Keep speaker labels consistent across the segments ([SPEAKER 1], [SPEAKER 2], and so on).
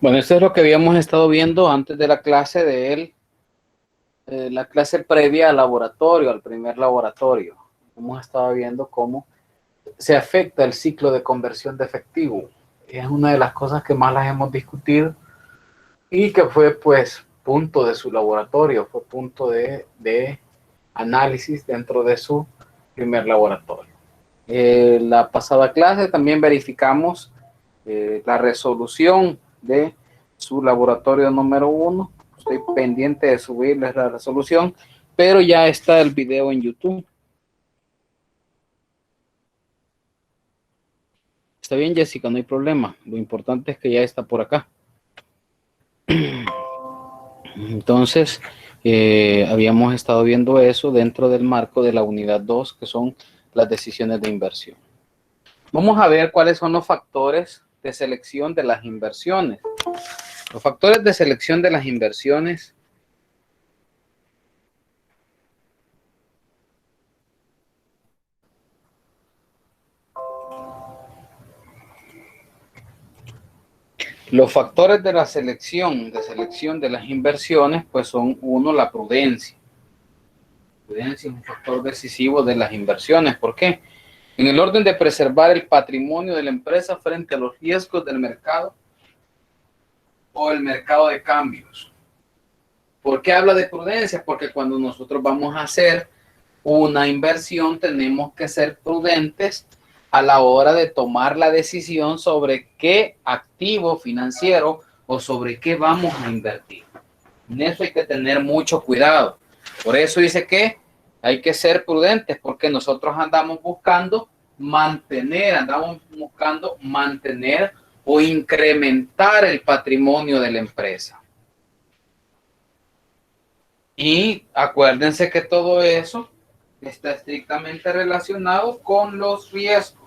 [SPEAKER 1] Bueno, esto es lo que habíamos estado viendo antes de la clase la clase previa al laboratorio, al primer laboratorio. Hemos estado viendo cómo se afecta el ciclo de conversión de efectivo. Es una de las cosas que más las hemos discutido y que fue pues punto de su laboratorio, fue punto de análisis dentro de su primer laboratorio. La pasada clase también verificamos la resolución de su laboratorio número 1. Estoy pendiente de subirles la resolución, pero ya está el video en YouTube. Está bien, Jessica, no hay problema. Lo importante es que ya está por acá. Entonces, habíamos estado viendo eso dentro del marco de la unidad 2, que son las decisiones de inversión. Vamos a ver cuáles son los factores de selección de las inversiones. Los factores de selección de las inversiones los factores de la selección de las inversiones, pues son uno, la prudencia. La prudencia es un factor decisivo de las inversiones. ¿Por qué? En el orden de preservar el patrimonio de la empresa frente a los riesgos del mercado o el mercado de cambios. ¿Por qué habla de prudencia? Porque cuando nosotros vamos a hacer una inversión tenemos que ser prudentes a la hora de tomar la decisión sobre qué activo financiero o sobre qué vamos a invertir. En eso hay que tener mucho cuidado. Por eso dice que hay que ser prudentes, porque nosotros andamos buscando mantener o incrementar el patrimonio de la empresa. Y acuérdense que todo eso está estrictamente relacionado con los riesgos.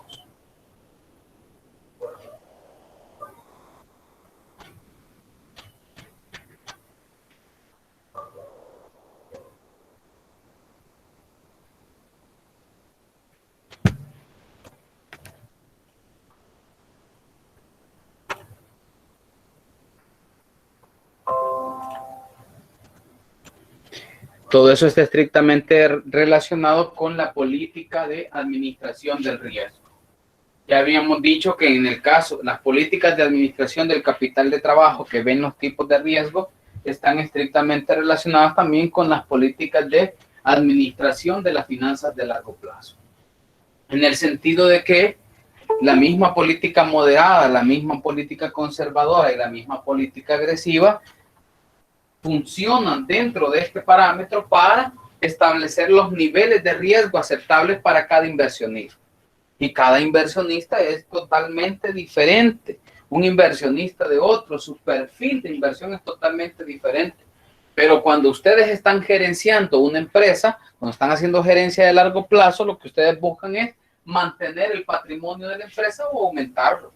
[SPEAKER 1] Todo eso está estrictamente relacionado con la política de administración del riesgo. Ya habíamos dicho que en el caso, las políticas de administración del capital de trabajo que ven los tipos de riesgo están estrictamente relacionadas también con las políticas de administración de las finanzas de largo plazo. En el sentido de que la misma política moderada, la misma política conservadora y la misma política agresiva funcionan dentro de este parámetro para establecer los niveles de riesgo aceptables para cada inversionista. Y cada inversionista es totalmente diferente. Un inversionista de otro, su perfil de inversión es totalmente diferente. Pero cuando ustedes están gerenciando una empresa, cuando están haciendo gerencia de largo plazo, lo que ustedes buscan es mantener el patrimonio de la empresa o aumentarlo.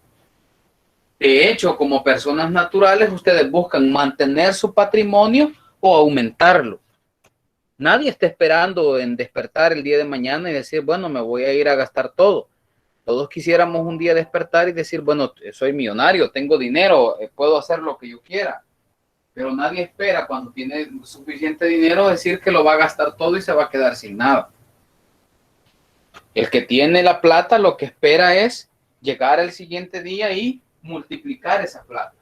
[SPEAKER 1] De hecho, como personas naturales, ustedes buscan mantener su patrimonio o aumentarlo. Nadie está esperando en despertar el día de mañana y decir, bueno, me voy a ir a gastar todo. Todos quisiéramos un día despertar y decir, bueno, soy millonario, tengo dinero, puedo hacer lo que yo quiera. Pero nadie espera cuando tiene suficiente dinero decir que lo va a gastar todo y se va a quedar sin nada. El que tiene la plata lo que espera es llegar al siguiente día y multiplicar esa plata.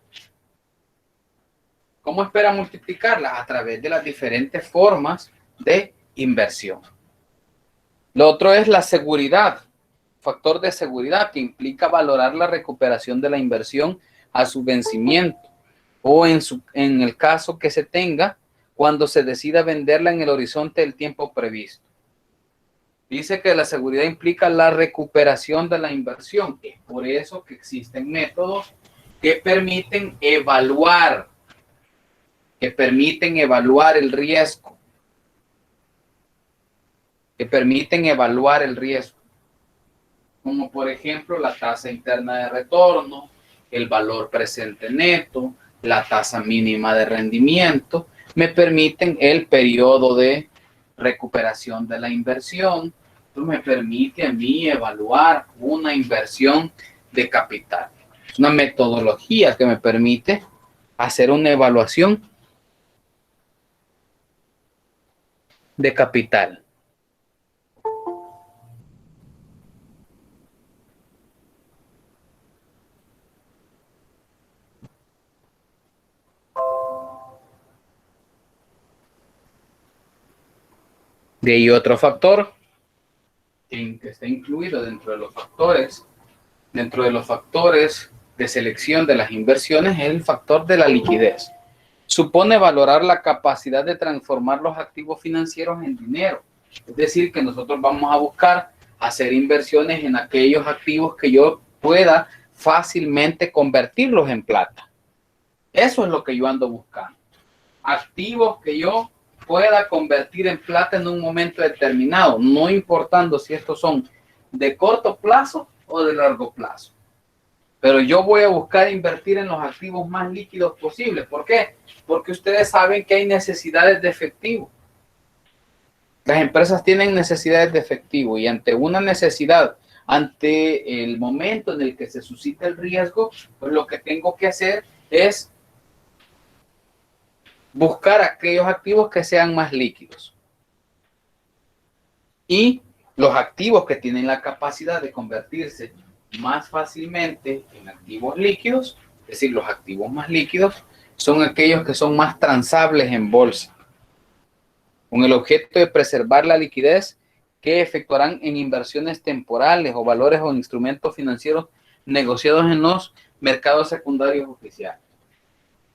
[SPEAKER 1] ¿Cómo espera multiplicarla? A través de las diferentes formas de inversión. Lo otro es la seguridad, factor de seguridad que implica valorar la recuperación de la inversión a su vencimiento o en el caso que se tenga cuando se decida venderla en el horizonte del tiempo previsto. Dice que la seguridad implica la recuperación de la inversión. Es por eso que existen métodos que permiten evaluar el riesgo. Como por ejemplo la tasa interna de retorno, el valor presente neto, la tasa mínima de rendimiento, me permiten el periodo de recuperación de la inversión. Esto me permite a mí evaluar una inversión de capital. Es una metodología que me permite hacer una evaluación de capital. De ahí otro factor que está incluido dentro de los factores de selección de las inversiones, es el factor de la liquidez. Supone valorar la capacidad de transformar los activos financieros en dinero. Es decir, que nosotros vamos a buscar hacer inversiones en aquellos activos que yo pueda fácilmente convertirlos en plata. Eso es lo que yo ando buscando. Activos que yo pueda convertir en plata en un momento determinado, no importando si estos son de corto plazo o de largo plazo. Pero yo voy a buscar invertir en los activos más líquidos posibles. ¿Por qué? Porque ustedes saben que hay necesidades de efectivo. Las empresas tienen necesidades de efectivo y ante una necesidad, ante el momento en el que se suscita el riesgo, pues lo que tengo que hacer es buscar aquellos activos que sean más líquidos. Y los activos que tienen la capacidad de convertirse más fácilmente en activos líquidos, es decir, los activos más líquidos, son aquellos que son más transables en bolsa, con el objeto de preservar la liquidez que efectuarán en inversiones temporales o valores o instrumentos financieros negociados en los mercados secundarios oficiales.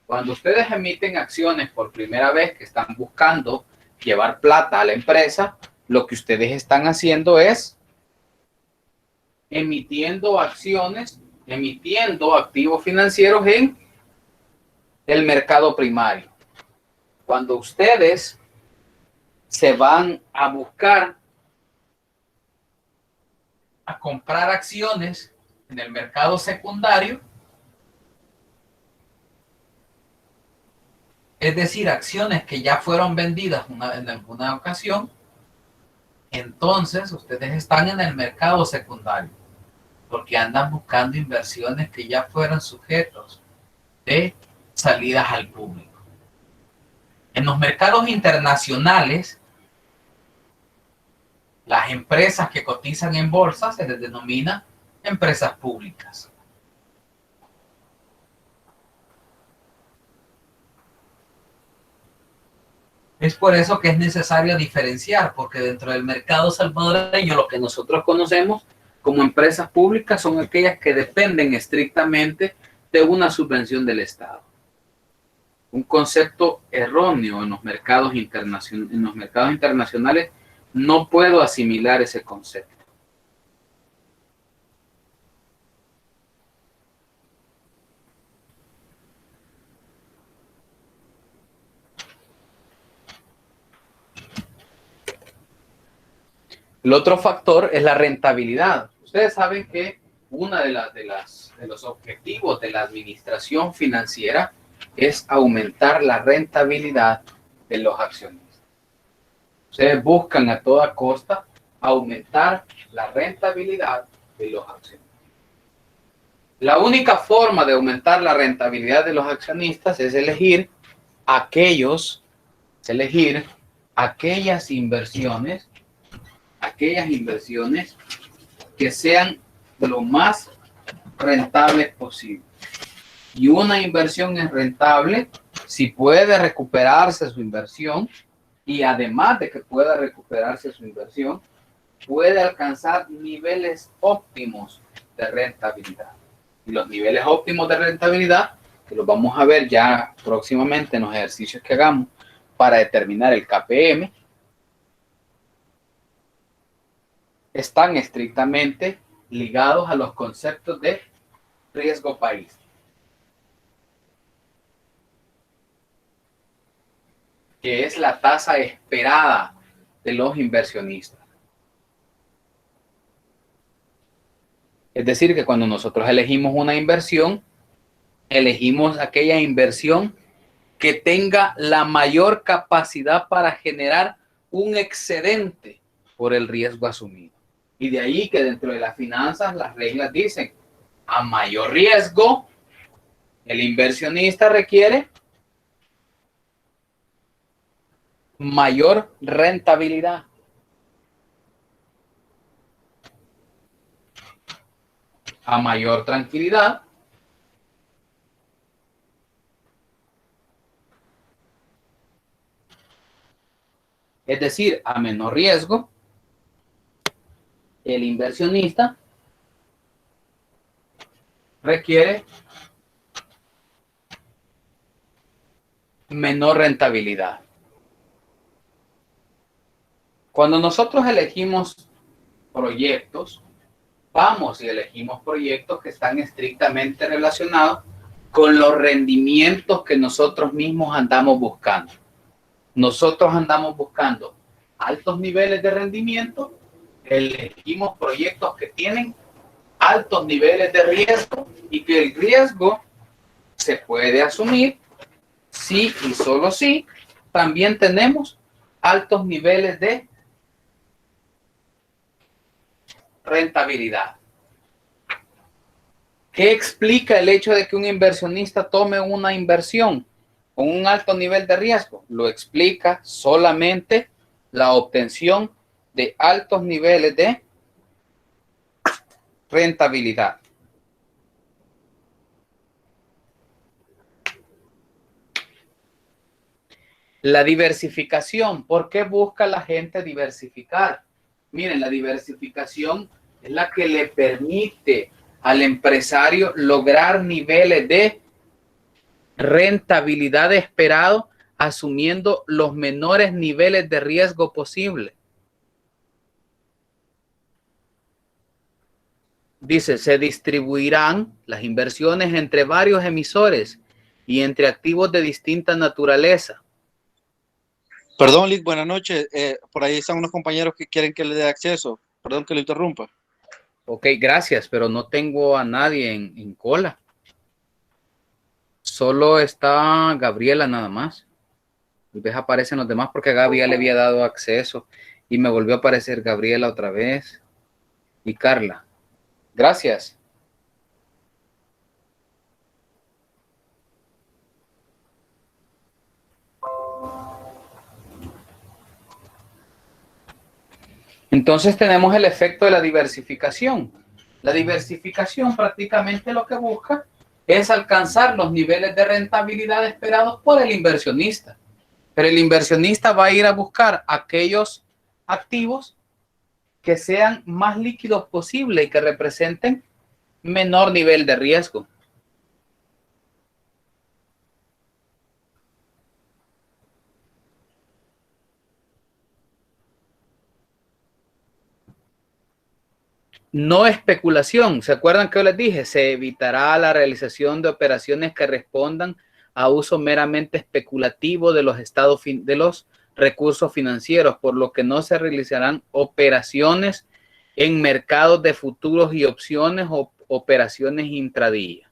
[SPEAKER 1] Cuando ustedes emiten acciones por primera vez que están buscando llevar plata a la empresa, lo que ustedes están haciendo es emitiendo acciones, emitiendo activos financieros en el mercado primario. Cuando ustedes se van a buscar a comprar acciones en el mercado secundario, es decir, acciones que ya fueron vendidas en alguna ocasión, entonces ustedes están en el mercado secundario, porque andan buscando inversiones que ya fueron sujetos de salidas al público. En los mercados internacionales, las empresas que cotizan en bolsa se les denomina empresas públicas. Es por eso que es necesario diferenciar, porque dentro del mercado salvadoreño lo que nosotros conocemos como empresas públicas son aquellas que dependen estrictamente de una subvención del Estado. Un concepto erróneo en los mercados internacionales, no puedo asimilar ese concepto. El otro factor es la rentabilidad. Ustedes saben que uno de los objetivos de la administración financiera es aumentar la rentabilidad de los accionistas. Ustedes buscan a toda costa aumentar la rentabilidad de los accionistas. La única forma de aumentar la rentabilidad de los accionistas es elegir aquellas inversiones que sean lo más rentables posible. Y una inversión es rentable si puede recuperarse su inversión, y además de que pueda recuperarse su inversión, puede alcanzar niveles óptimos de rentabilidad. Y los niveles óptimos de rentabilidad, que los vamos a ver ya próximamente en los ejercicios que hagamos para determinar el KPM, están estrictamente ligados a los conceptos de riesgo país. Que es la tasa esperada de los inversionistas. Es decir, que cuando nosotros elegimos una inversión, elegimos aquella inversión que tenga la mayor capacidad para generar un excedente por el riesgo asumido. Y de ahí que dentro de las finanzas las reglas dicen, a mayor riesgo, El inversionista requiere mayor rentabilidad. A mayor tranquilidad, es decir, a menor riesgo, el inversionista requiere menor rentabilidad. Cuando nosotros elegimos proyectos, vamos y elegimos proyectos que están estrictamente relacionados con los rendimientos que nosotros mismos andamos buscando. Nosotros andamos buscando altos niveles de rendimiento, elegimos proyectos que tienen altos niveles de riesgo y que el riesgo se puede asumir sí y solo sí también tenemos altos niveles de rentabilidad. ¿Qué explica el hecho de que un inversionista tome una inversión con un alto nivel de riesgo? Lo explica solamente la obtención de altos niveles de rentabilidad. La diversificación. ¿Por qué busca la gente diversificar? Miren, la diversificación es la que le permite al empresario lograr niveles de rentabilidad esperado asumiendo los menores niveles de riesgo posible. Dice, se distribuirán las inversiones entre varios emisores y entre activos de distinta naturaleza.
[SPEAKER 2] Perdón, Lick, buenas noches. Por ahí están unos compañeros que quieren que le dé acceso. Perdón que lo interrumpa.
[SPEAKER 1] Ok, gracias, pero no tengo a nadie en cola. Solo está Gabriela nada más. Y ves, aparecen los demás porque a Gaby ya le había dado acceso y me volvió a aparecer Gabriela otra vez y Carla. Gracias. Entonces tenemos el efecto de la diversificación. La diversificación prácticamente lo que busca es alcanzar los niveles de rentabilidad esperados por el inversionista. Pero el inversionista va a ir a buscar aquellos activos que sean más líquidos posible y que representen menor nivel de riesgo. No especulación. ¿Se acuerdan que yo les dije? Se evitará la realización de operaciones que respondan a uso meramente especulativo de los recursos financieros, por lo que no se realizarán operaciones en mercados de futuros y opciones o operaciones intradía.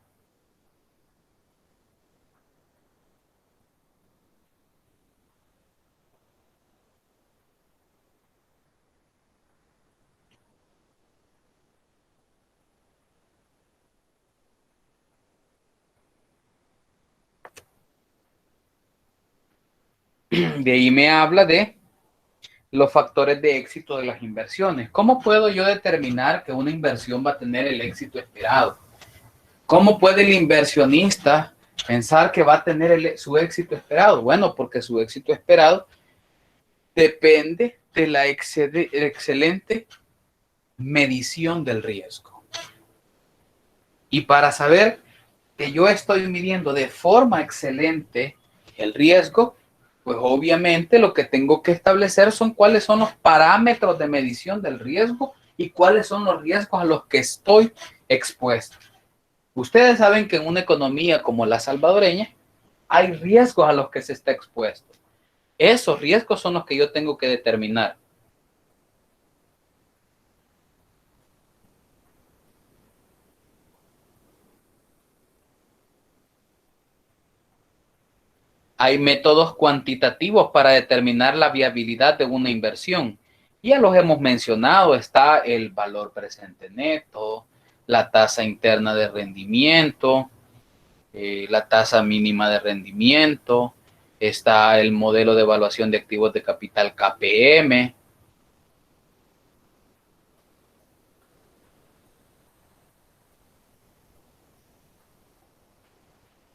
[SPEAKER 1] De ahí me habla de los factores de éxito de las inversiones. ¿Cómo puedo yo determinar que una inversión va a tener el éxito esperado? ¿Cómo puede el inversionista pensar que va a tener su éxito esperado? Bueno, porque su éxito esperado depende de la excelente medición del riesgo. Y para saber que yo estoy midiendo de forma excelente el riesgo, pues obviamente lo que tengo que establecer son cuáles son los parámetros de medición del riesgo y cuáles son los riesgos a los que estoy expuesto. Ustedes saben que en una economía como la salvadoreña hay riesgos a los que se está expuesto. Esos riesgos son los que yo tengo que determinar. Hay métodos cuantitativos para determinar la viabilidad de una inversión. Ya los hemos mencionado, está el valor presente neto, la tasa interna de rendimiento, la tasa mínima de rendimiento, está el modelo de evaluación de activos de capital KPM.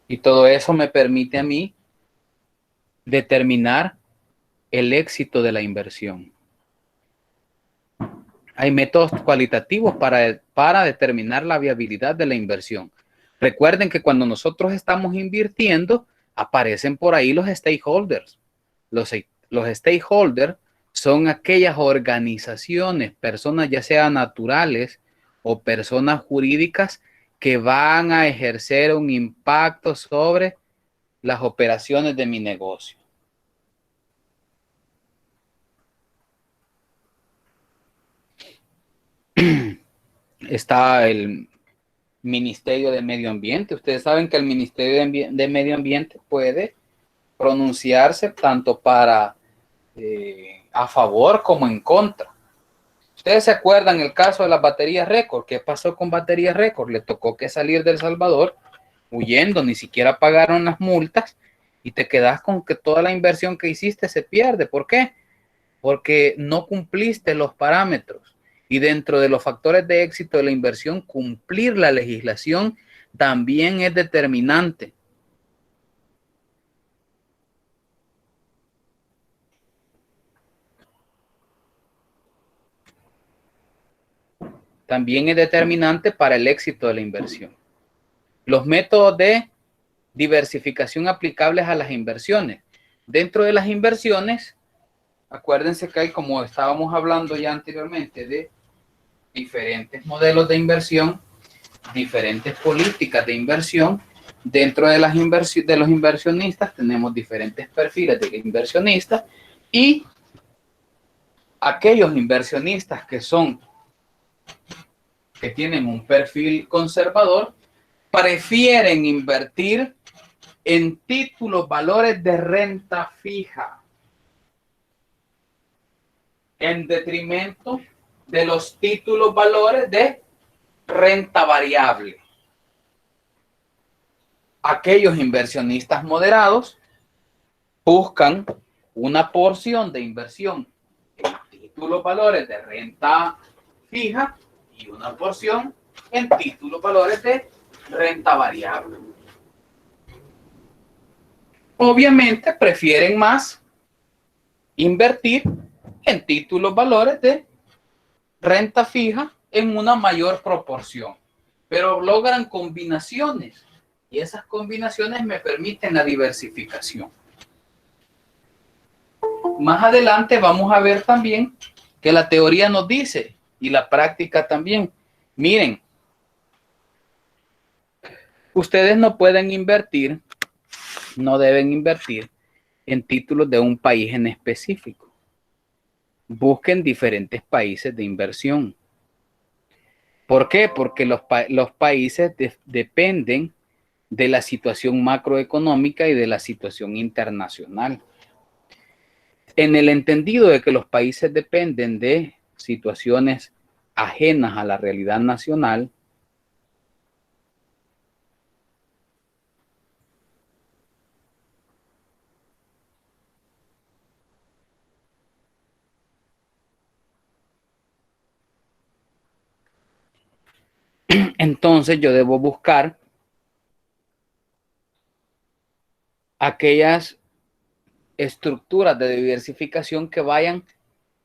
[SPEAKER 1] Y todo eso me permite a mí determinar el éxito de la inversión. Hay métodos cualitativos para determinar la viabilidad de la inversión. Recuerden que cuando nosotros estamos invirtiendo, aparecen por ahí los stakeholders. Los stakeholders son aquellas organizaciones, personas ya sean naturales o personas jurídicas que van a ejercer un impacto sobre las operaciones de mi negocio. Está el Ministerio de Medio Ambiente. Ustedes saben que el Ministerio de Medio Ambiente puede pronunciarse tanto para a favor como en contra. Ustedes se acuerdan el caso de las baterías récord. ¿Qué pasó con baterías récord? Le tocó que salir de El Salvador huyendo, ni siquiera pagaron las multas y te quedas con que toda la inversión que hiciste se pierde. ¿Por qué? Porque no cumpliste los parámetros. Y dentro de los factores de éxito de la inversión, cumplir la legislación también es determinante. También es determinante para el éxito de la inversión. Los métodos de diversificación aplicables a las inversiones. Dentro de las inversiones, acuérdense que hay, como estábamos hablando ya anteriormente, de diferentes modelos de inversión, diferentes políticas de inversión. Dentro de de los inversionistas tenemos diferentes perfiles de inversionistas y aquellos inversionistas que tienen un perfil conservador prefieren invertir en títulos, valores de renta fija, en detrimento de los títulos, valores de renta variable. Aquellos inversionistas moderados buscan una porción de inversión en títulos, valores de renta fija y una porción en títulos, valores de renta variable. Obviamente prefieren más invertir en títulos, valores de renta fija en una mayor proporción, pero logran combinaciones y esas combinaciones me permiten la diversificación. Más adelante vamos a ver también que la teoría nos dice y la práctica también. Miren, ustedes no pueden invertir, no deben invertir en títulos de un país en específico. Busquen diferentes países de inversión. ¿Por qué? Porque los países dependen de la situación macroeconómica y de la situación internacional. En el entendido de que los países dependen de situaciones ajenas a la realidad nacional, entonces yo debo buscar aquellas estructuras de diversificación que vayan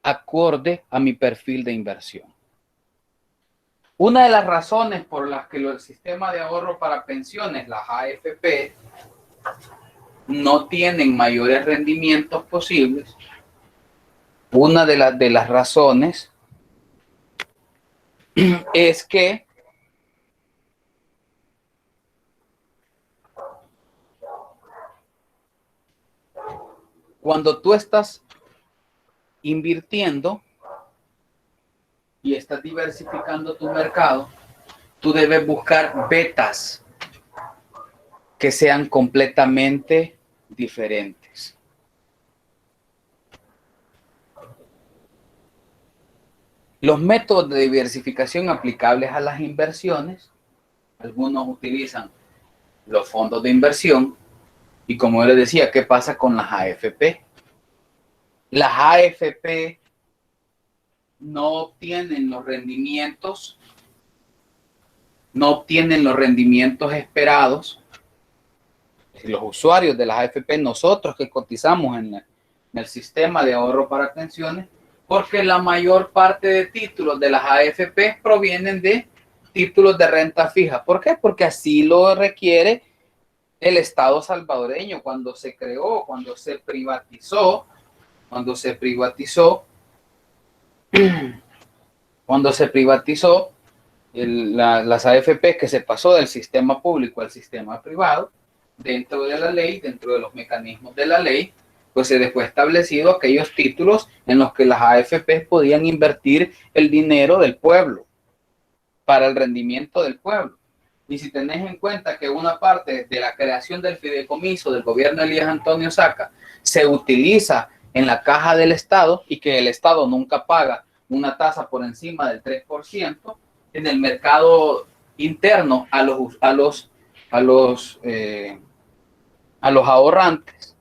[SPEAKER 1] acorde a mi perfil de inversión. Una de las razones por las que el sistema de ahorro para pensiones, las AFP, no tienen mayores rendimientos posibles, una de las razones es que cuando tú estás invirtiendo y estás diversificando tu mercado, tú debes buscar betas que sean completamente diferentes. Los métodos de diversificación aplicables a las inversiones, algunos utilizan los fondos de inversión. Y como yo les decía, ¿qué pasa con las AFP? Las AFP no obtienen los rendimientos, esperados. Los usuarios de las AFP, nosotros que cotizamos en el sistema de ahorro para pensiones, porque la mayor parte de títulos de las AFP provienen de títulos de renta fija. ¿Por qué? Porque así lo requiere el Estado salvadoreño cuando se creó, cuando se privatizó, las AFP, que se pasó del sistema público al sistema privado, dentro de la ley, dentro de los mecanismos de la ley, pues se dejó establecido aquellos títulos en los que las AFP podían invertir el dinero del pueblo para el rendimiento del pueblo. Y si tenés en cuenta que una parte de la creación del fideicomiso del gobierno de Elías Antonio Saca se utiliza en la caja del Estado y que el Estado nunca paga una tasa por encima del 3% en el mercado interno a los ahorrantes.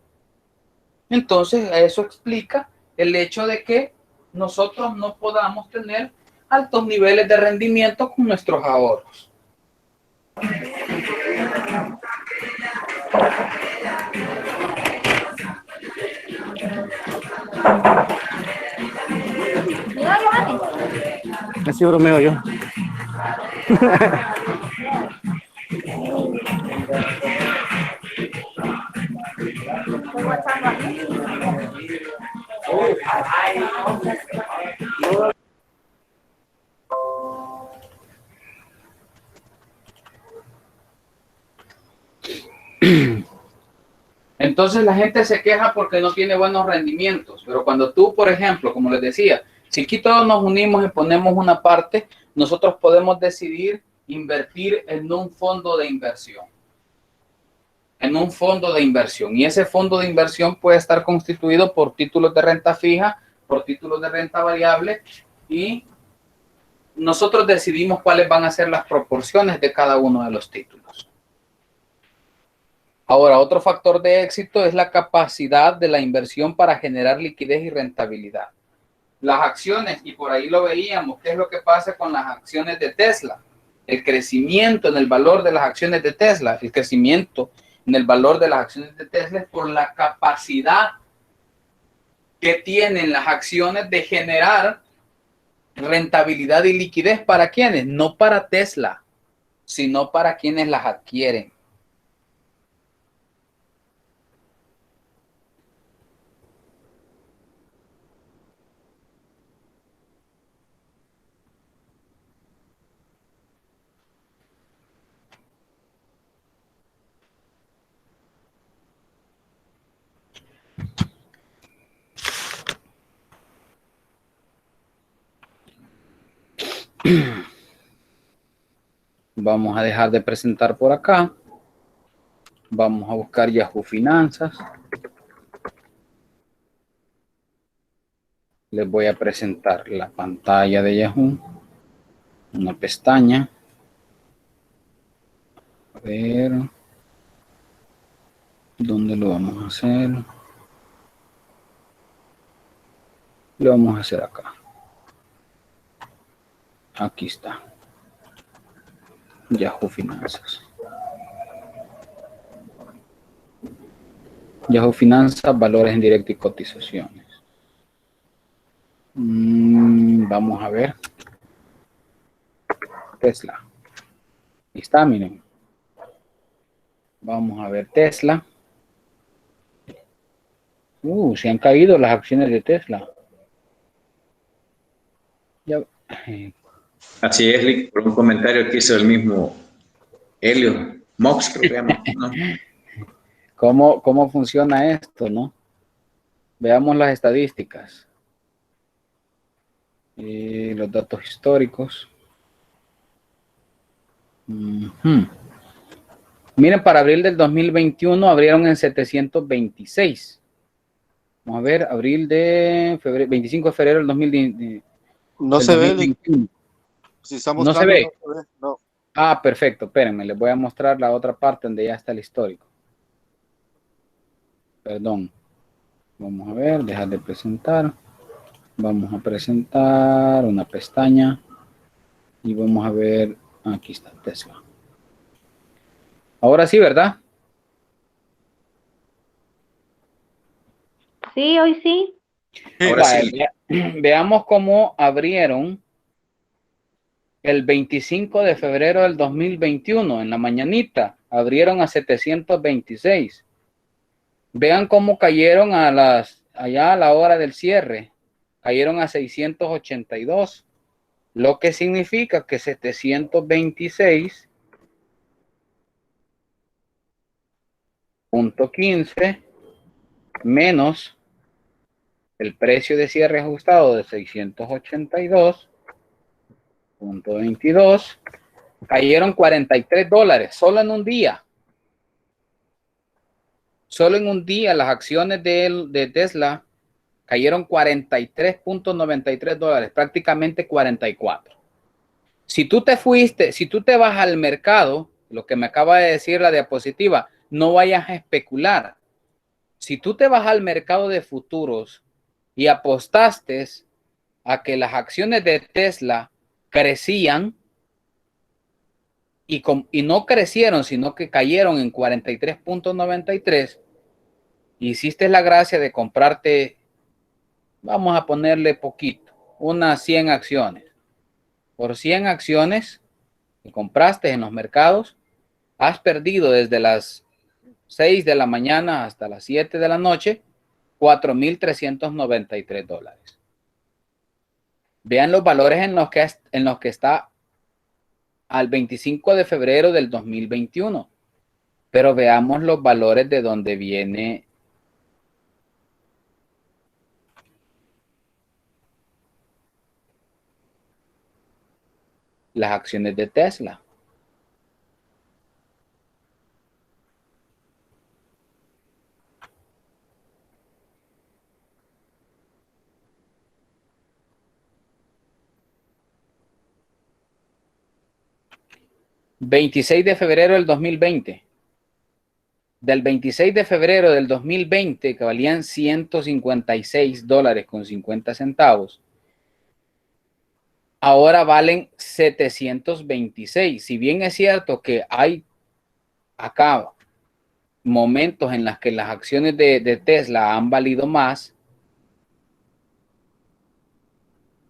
[SPEAKER 1] Entonces, eso explica el hecho de que nosotros no podamos tener altos niveles de rendimiento con nuestros ahorros.
[SPEAKER 3] Así bromeo yo.
[SPEAKER 1] Entonces la gente se queja porque no tiene buenos rendimientos, pero cuando tú, por ejemplo, como les decía, si aquí todos nos unimos y ponemos una parte, nosotros podemos decidir invertir en un fondo de inversión. Y ese fondo de inversión puede estar constituido por títulos de renta fija, por títulos de renta variable, y nosotros decidimos cuáles van a ser las proporciones de cada uno de los títulos. Ahora, otro factor de éxito es la capacidad de la inversión para generar liquidez y rentabilidad. Las acciones, y por ahí lo veíamos, ¿qué es lo que pasa con las acciones de Tesla? El crecimiento en el valor de las acciones de Tesla, es por la capacidad que tienen las acciones de generar rentabilidad y liquidez. ¿Para quiénes? No para Tesla, sino para quienes las adquieren. Vamos a dejar de presentar por acá. Vamos a buscar Yahoo Finanzas. Les voy a presentar la pantalla de Yahoo. Una pestaña. A ver. ¿Dónde lo vamos a hacer? Lo vamos a hacer acá. Aquí está. Yahoo Finanzas. Yahoo Finanzas, valores en directo y cotizaciones. Vamos a ver. Tesla. Ahí está, miren. Vamos a ver Tesla. Se han caído las acciones de Tesla. Ya.
[SPEAKER 4] Así es, Lick, por un comentario que hizo el mismo Helio Mox, creo que se llama, ¿no?
[SPEAKER 1] ¿Cómo funciona esto, no? Veamos las estadísticas. Y los datos históricos. Miren, para abril del 2021 abrieron en 726. Vamos a ver, abril de febrero, 25 de febrero del 2021.
[SPEAKER 2] No se ve, Lick. Si estamos
[SPEAKER 1] no se ve.
[SPEAKER 2] No.
[SPEAKER 1] Ah, perfecto. Espérenme, les voy a mostrar la otra parte donde ya está el histórico. Perdón. Vamos a ver, dejar de presentar. Vamos a presentar una pestaña y vamos a ver, aquí está Tesla. Ahora sí, ¿verdad?
[SPEAKER 3] Sí, hoy sí.
[SPEAKER 4] Ahora
[SPEAKER 1] Vaya,
[SPEAKER 4] sí.
[SPEAKER 1] veamos cómo abrieron el 25 de febrero del 2021 en la mañanita. Abrieron a 726. Vean cómo cayeron allá a la hora del cierre. Cayeron a 682. Lo que significa que 726.15 menos el precio de cierre ajustado de 682.22, cayeron $43 solo en un día. Solo en un día las acciones de Tesla cayeron $43.93, prácticamente 44. Si tú te fuiste, si tú te vas al mercado, lo que me acaba de decir la diapositiva, no vayas a especular. Si tú te vas al mercado de futuros y apostaste a que las acciones de Tesla crecían y no crecieron, sino que cayeron en 43.93, hiciste la gracia de comprarte, vamos a ponerle poquito, unas 100 acciones. Por 100 acciones que compraste en los mercados, has perdido desde las 6 de la mañana hasta las 7 de la noche, $4,393. Vean los valores en los que está al 25 de febrero del 2021. Pero veamos los valores de donde viene las acciones de Tesla. $26 de febrero del 2020. Del 26 de febrero del 2020, que valían $156.50, ahora valen 726. Si bien es cierto que hay acá momentos en los que las acciones de Tesla han valido más,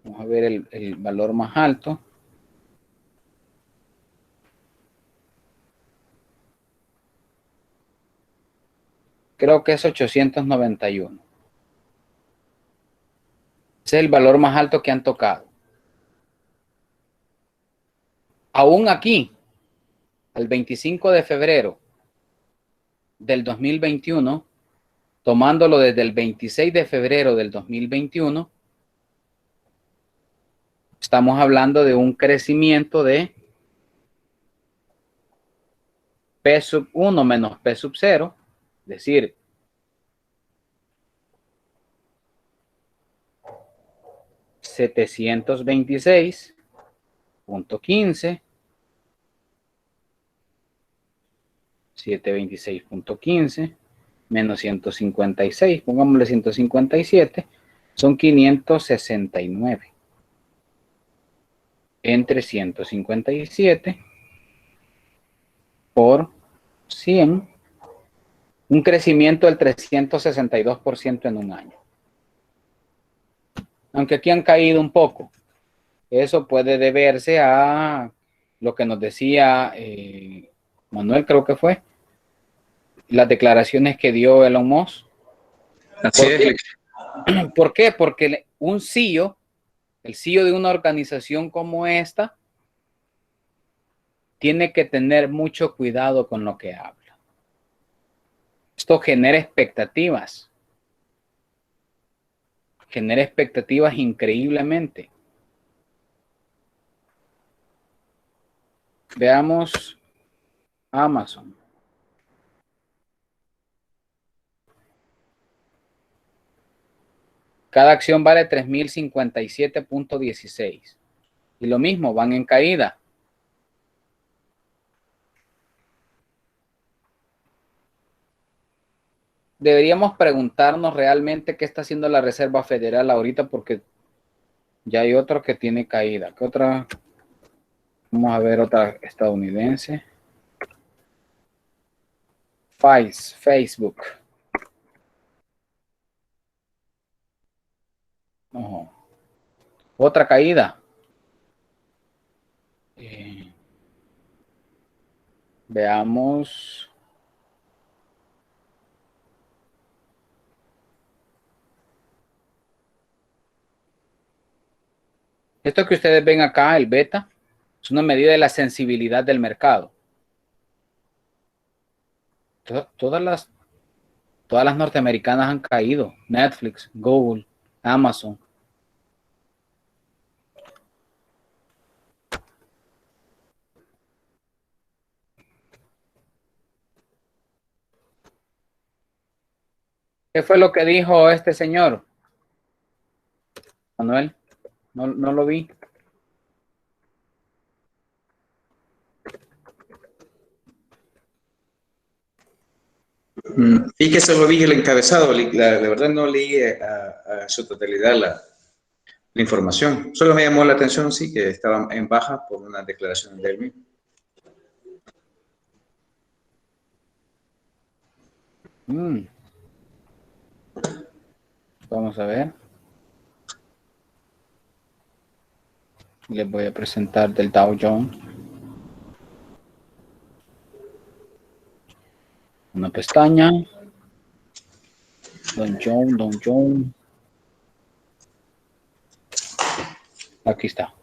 [SPEAKER 1] vamos a ver el valor más alto. Creo que es 891. Ese es el valor más alto que han tocado. Aún aquí, el 25 de febrero del 2021, tomándolo desde el 26 de febrero del 2021, estamos hablando de un crecimiento de P sub 1 menos P sub 0, es decir, $726.15, 726.15 menos 156, pongámosle 157, son 569. Entre 157 por 100, un crecimiento del 362% en un año. Aunque aquí han caído un poco. Eso puede deberse a lo que nos decía Manuel, creo que fue, las declaraciones que dio Elon Musk.
[SPEAKER 4] Así es.
[SPEAKER 1] ¿Por qué? Porque un CEO, el CEO de una organización como esta, tiene que tener mucho cuidado con lo que habla. Esto genera expectativas. Genera expectativas increíblemente. Veamos Amazon. Cada acción vale 3,057.16. Y lo mismo, van en caída. deberíamos preguntarnos realmente qué está haciendo la Reserva Federal ahorita, porque ya hay otro que tiene caída. ¿Qué otra? Vamos a ver otra estadounidense. Facebook. Ojo. Otra caída. Veamos. Esto que ustedes ven acá, el beta, es una medida de la sensibilidad del mercado. Todas las norteamericanas han caído. Netflix, Google, Amazon. ¿Qué fue lo que dijo este señor? Manuel, no lo vi.
[SPEAKER 4] Fíjese, solo vi el encabezado, la verdad no leí a su totalidad la información. Solo me llamó la atención, sí, que estaba en baja por una declaración de él mismo.
[SPEAKER 1] Vamos a ver. Les voy a presentar del Dow Jones. Una pestaña. Dow Jones. Aquí está.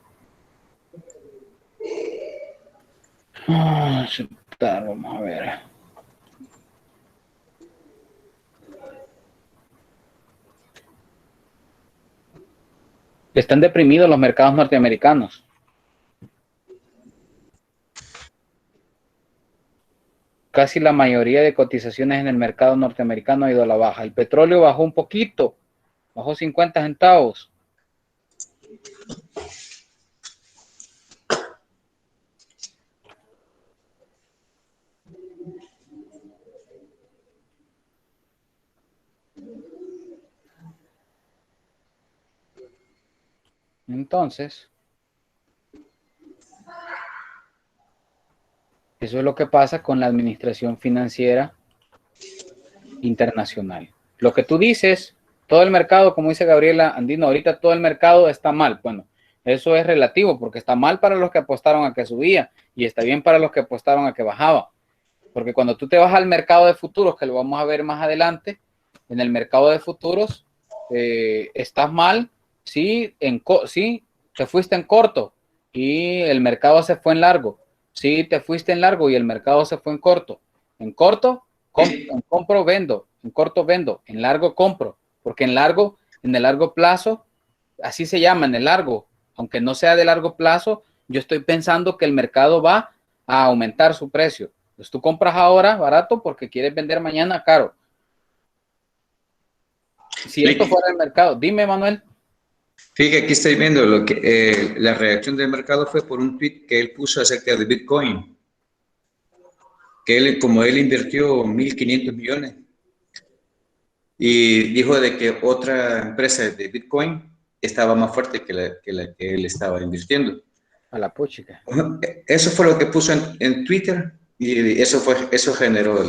[SPEAKER 1] Aceptar, vamos a ver. Están deprimidos los mercados norteamericanos. Casi la mayoría de cotizaciones en el mercado norteamericano ha ido a la baja. El petróleo bajó un poquito, bajó 50 centavos. Entonces, eso es lo que pasa con la administración financiera internacional. Lo que tú dices, todo el mercado, como dice Gabriela Andino, ahorita todo el mercado está mal. Bueno, eso es relativo porque está mal para los que apostaron a que subía y está bien para los que apostaron a que bajaba. Porque cuando tú te vas al mercado de futuros, que lo vamos a ver más adelante, en el mercado de futuros estás mal si te fuiste en corto y el mercado se fue en largo. Si te fuiste en largo y el mercado se fue en corto. En corto, compro, vendo. En corto, vendo. En largo, compro. Porque en el largo plazo, así se llama, en el largo, aunque no sea de largo plazo, yo estoy pensando que el mercado va a aumentar su precio. Pues tú compras ahora barato porque quieres vender mañana caro. Si esto fuera el mercado, dime, Manuel.
[SPEAKER 4] Fíjate, aquí estoy viendo lo que la reacción del mercado fue por un tweet que él puso acerca de Bitcoin, que él, como él invirtió 1.500 millones y dijo de que otra empresa de Bitcoin estaba más fuerte que la que él estaba invirtiendo.
[SPEAKER 1] A la puchica.
[SPEAKER 4] Eso fue lo que puso en Twitter y eso generó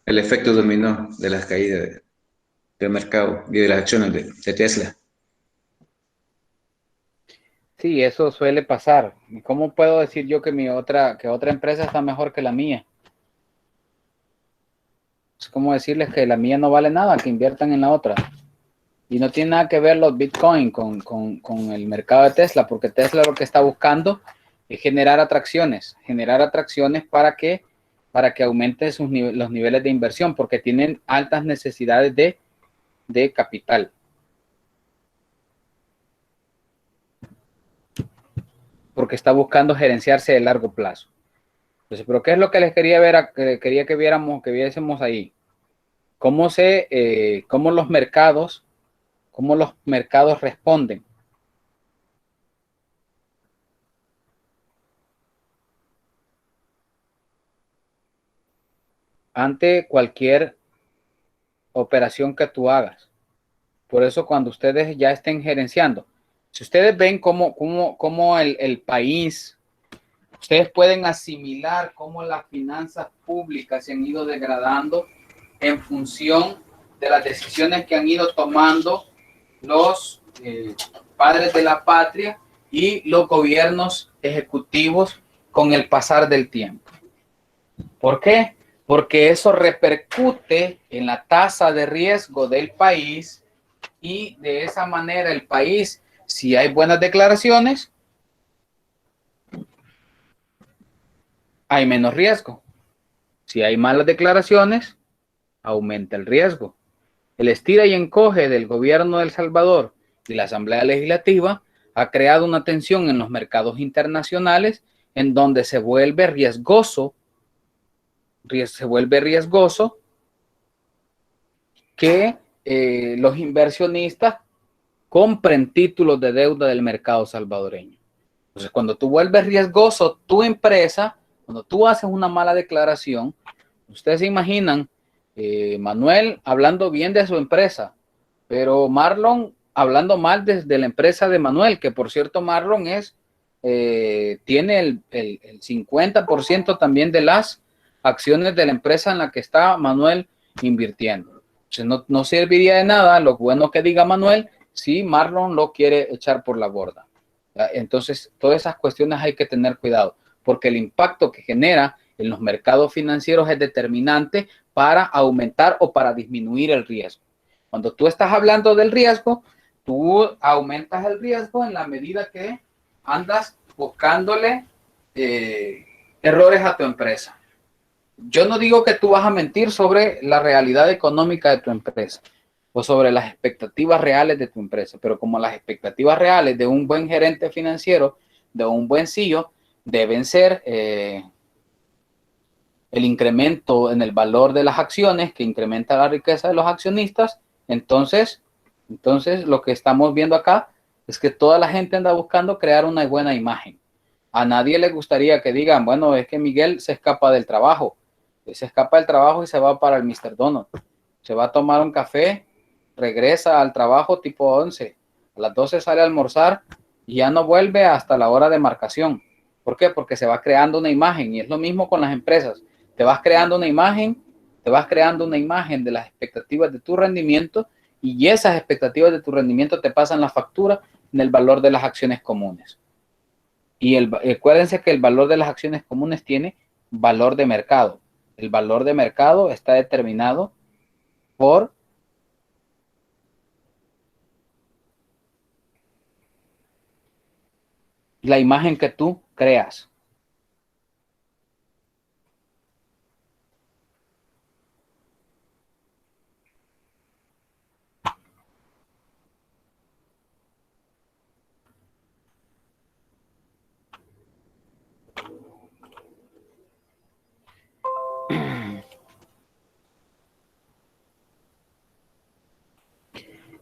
[SPEAKER 4] el efecto dominó de las caídas del mercado y de las acciones de Tesla.
[SPEAKER 1] Sí, eso suele pasar. ¿Cómo puedo decir yo que otra empresa está mejor que la mía? Es como decirles que la mía no vale nada, que inviertan en la otra. Y no tiene nada que ver los Bitcoin con el mercado de Tesla, porque Tesla lo que está buscando es generar atracciones para que aumente los niveles de inversión, porque tienen altas necesidades de capital. Porque está buscando gerenciarse de largo plazo. Entonces, pero ¿qué es lo que les quería ver? Quería que viésemos ahí. Cómo los mercados responden ante cualquier operación que tú hagas. Por eso cuando ustedes ya estén gerenciando, si ustedes ven cómo el país, ustedes pueden asimilar cómo las finanzas públicas se han ido degradando en función de las decisiones que han ido tomando los padres de la patria y los gobiernos ejecutivos con el pasar del tiempo. ¿Por qué? Porque eso repercute en la tasa de riesgo del país y de esa manera el país, si hay buenas declaraciones, hay menos riesgo. Si hay malas declaraciones, aumenta el riesgo. El estira y encoge del gobierno de El Salvador y la Asamblea Legislativa ha creado una tensión en los mercados internacionales en donde se vuelve riesgoso que los inversionistas compren títulos de deuda del mercado salvadoreño. Entonces, cuando tú vuelves riesgoso tu empresa, cuando tú haces una mala declaración, ustedes se imaginan Manuel hablando bien de su empresa, pero Marlon hablando mal desde la empresa de Manuel, que por cierto Marlon tiene el 50% también de las acciones de la empresa en la que está Manuel invirtiendo. Entonces no serviría de nada lo bueno que diga Manuel si Marlon lo quiere echar por la borda. Entonces todas esas cuestiones hay que tener cuidado, porque el impacto que genera en los mercados financieros es determinante para aumentar o para disminuir el riesgo. Cuando tú estás hablando del riesgo, tú aumentas el riesgo en la medida que andas buscándole errores a tu empresa. Yo no digo que tú vas a mentir sobre la realidad económica de tu empresa o sobre las expectativas reales de tu empresa, pero como las expectativas reales de un buen gerente financiero, de un buen CEO, deben ser el incremento en el valor de las acciones que incrementa la riqueza de los accionistas. Entonces lo que estamos viendo acá es que toda la gente anda buscando crear una buena imagen. A nadie le gustaría que digan, bueno, es que Miguel se escapa del trabajo. Se escapa del trabajo y se va para el Mr. Donald. Se va a tomar un café, regresa al trabajo tipo 11. A las 12 sale a almorzar y ya no vuelve hasta la hora de marcación. ¿Por qué? Porque se va creando una imagen, y es lo mismo con las empresas. Te vas creando una imagen de las expectativas de tu rendimiento, y esas expectativas de tu rendimiento te pasan la factura en el valor de las acciones comunes. Y acuérdense que el valor de las acciones comunes tiene valor de mercado. El valor de mercado está determinado por la imagen que tú creas.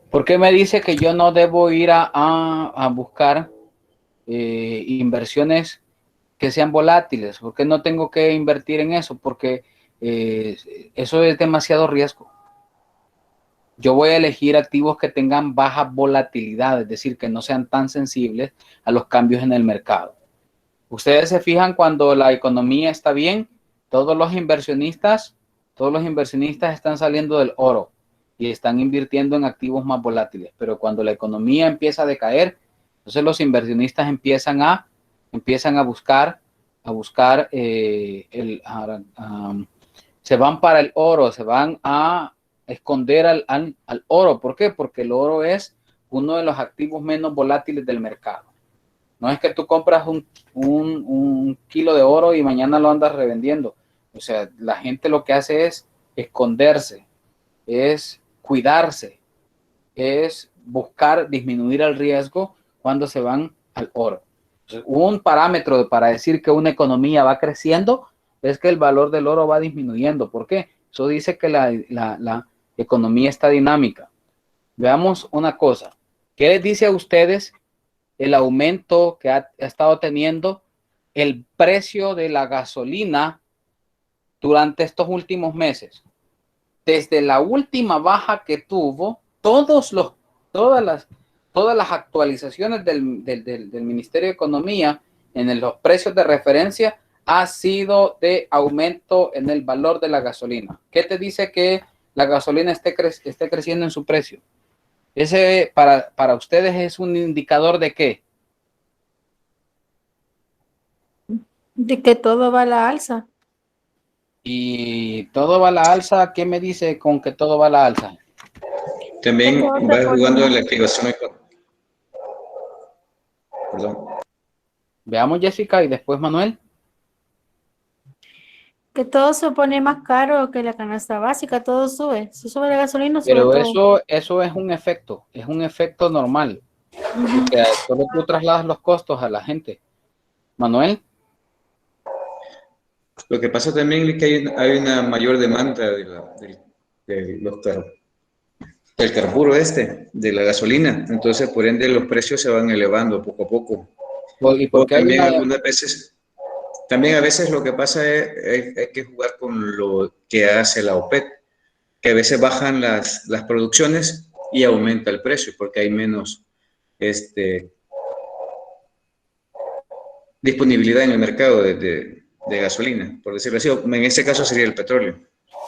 [SPEAKER 1] ¿Por qué me dice que yo no debo ir a buscar inversiones que sean volátiles? ¿Por qué no tengo que invertir en eso? Porque eso es demasiado riesgo. Yo voy a elegir activos que tengan baja volatilidad, es decir, que no sean tan sensibles a los cambios en el mercado. Ustedes se fijan cuando la economía está bien, todos los inversionistas están saliendo del oro y están invirtiendo en activos más volátiles. Pero cuando la economía empieza a decaer, entonces los inversionistas empiezan a buscar, se van para el oro, se van a esconder al oro. ¿Por qué? Porque el oro es uno de los activos menos volátiles del mercado. No es que tú compras un kilo de oro y mañana lo andas revendiendo. O sea, la gente lo que hace es esconderse, es cuidarse, es buscar disminuir el riesgo cuando se van al oro. Entonces, un parámetro para decir que una economía va creciendo es que el valor del oro va disminuyendo. ¿Por qué? Eso dice que la economía está dinámica. Veamos una cosa. ¿Qué les dice a ustedes el aumento que ha estado teniendo el precio de la gasolina durante estos últimos meses? desde la última baja que tuvo, todas las actualizaciones del Ministerio de Economía en los precios de referencia ha sido de aumento en el valor de la gasolina. ¿Qué te dice que la gasolina esté creciendo en su precio? Ese para ustedes es un indicador de qué?
[SPEAKER 3] De que todo va a la alza.
[SPEAKER 1] Y todo va a la alza. ¿Qué me dice con que todo va a la alza?
[SPEAKER 4] También
[SPEAKER 3] Que todo se
[SPEAKER 4] va
[SPEAKER 3] pone
[SPEAKER 4] jugando en la
[SPEAKER 3] más-
[SPEAKER 4] activación. Perdón.
[SPEAKER 1] Veamos, Jessica, y después Manuel.
[SPEAKER 3] Que todo se pone más caro que la canasta básica, todo sube. Si sube la gasolina, sube
[SPEAKER 1] Pero
[SPEAKER 3] todo.
[SPEAKER 1] eso es un efecto normal, porque solo tú trasladas los costos a la gente. Manuel,
[SPEAKER 4] Lo que pasa también es que hay una mayor demanda del carburo de la gasolina. Entonces, por ende, los precios se van elevando poco a poco.
[SPEAKER 1] ¿y por
[SPEAKER 4] O
[SPEAKER 1] qué hay
[SPEAKER 4] también
[SPEAKER 1] una...
[SPEAKER 4] algunas veces, también a veces lo que pasa es hay que jugar con lo que hace la OPEP, que a veces bajan las producciones y aumenta el precio porque hay menos disponibilidad en el mercado de gasolina, por decirlo así. En ese caso sería el petróleo.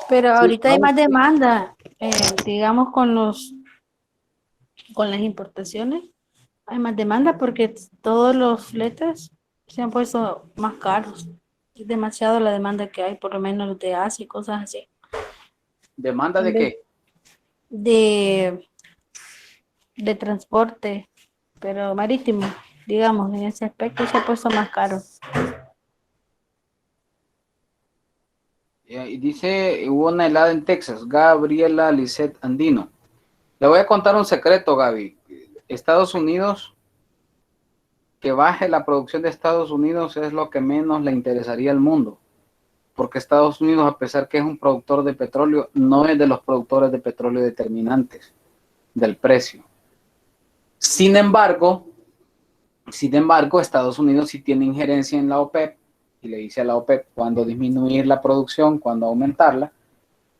[SPEAKER 3] Pero
[SPEAKER 1] Sí,
[SPEAKER 3] ahorita hay
[SPEAKER 1] no,
[SPEAKER 3] más demanda, digamos, con las importaciones. Hay más demanda porque todos los fletes se han puesto más caros. Es demasiado la demanda que hay, por lo menos de Asia y cosas así.
[SPEAKER 1] ¿demanda
[SPEAKER 3] En
[SPEAKER 1] de
[SPEAKER 3] vez
[SPEAKER 1] qué?
[SPEAKER 3] de transporte, pero marítimo, digamos, en ese aspecto se ha puesto más caro.
[SPEAKER 1] Y dice, hubo una helada en Texas, Gabriela Lisset Andino. Le voy a contar un secreto, Gaby. Estados Unidos, que baje la producción de Estados Unidos es lo que menos le interesaría al mundo, porque Estados Unidos, a pesar que es un productor de petróleo, no es de los productores de petróleo determinantes del precio. Sin embargo, Estados Unidos sí tiene injerencia en la OPEP y le dice a la OPEP cuándo disminuir la producción, cuándo aumentarla,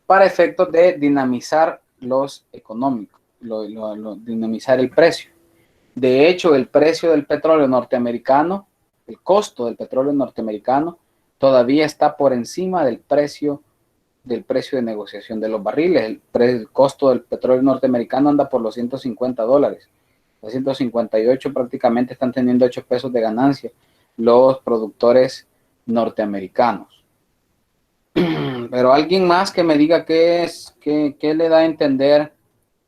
[SPEAKER 1] para efectos de dinamizar los económicos, dinamizar el precio. De hecho, el precio del petróleo norteamericano, el costo del petróleo norteamericano, todavía está por encima del precio de negociación de los barriles. El costo del petróleo norteamericano anda por los $150. Los 158 prácticamente están teniendo 8 pesos de ganancia los productores norteamericanos. Pero alguien más que me diga qué le da a entender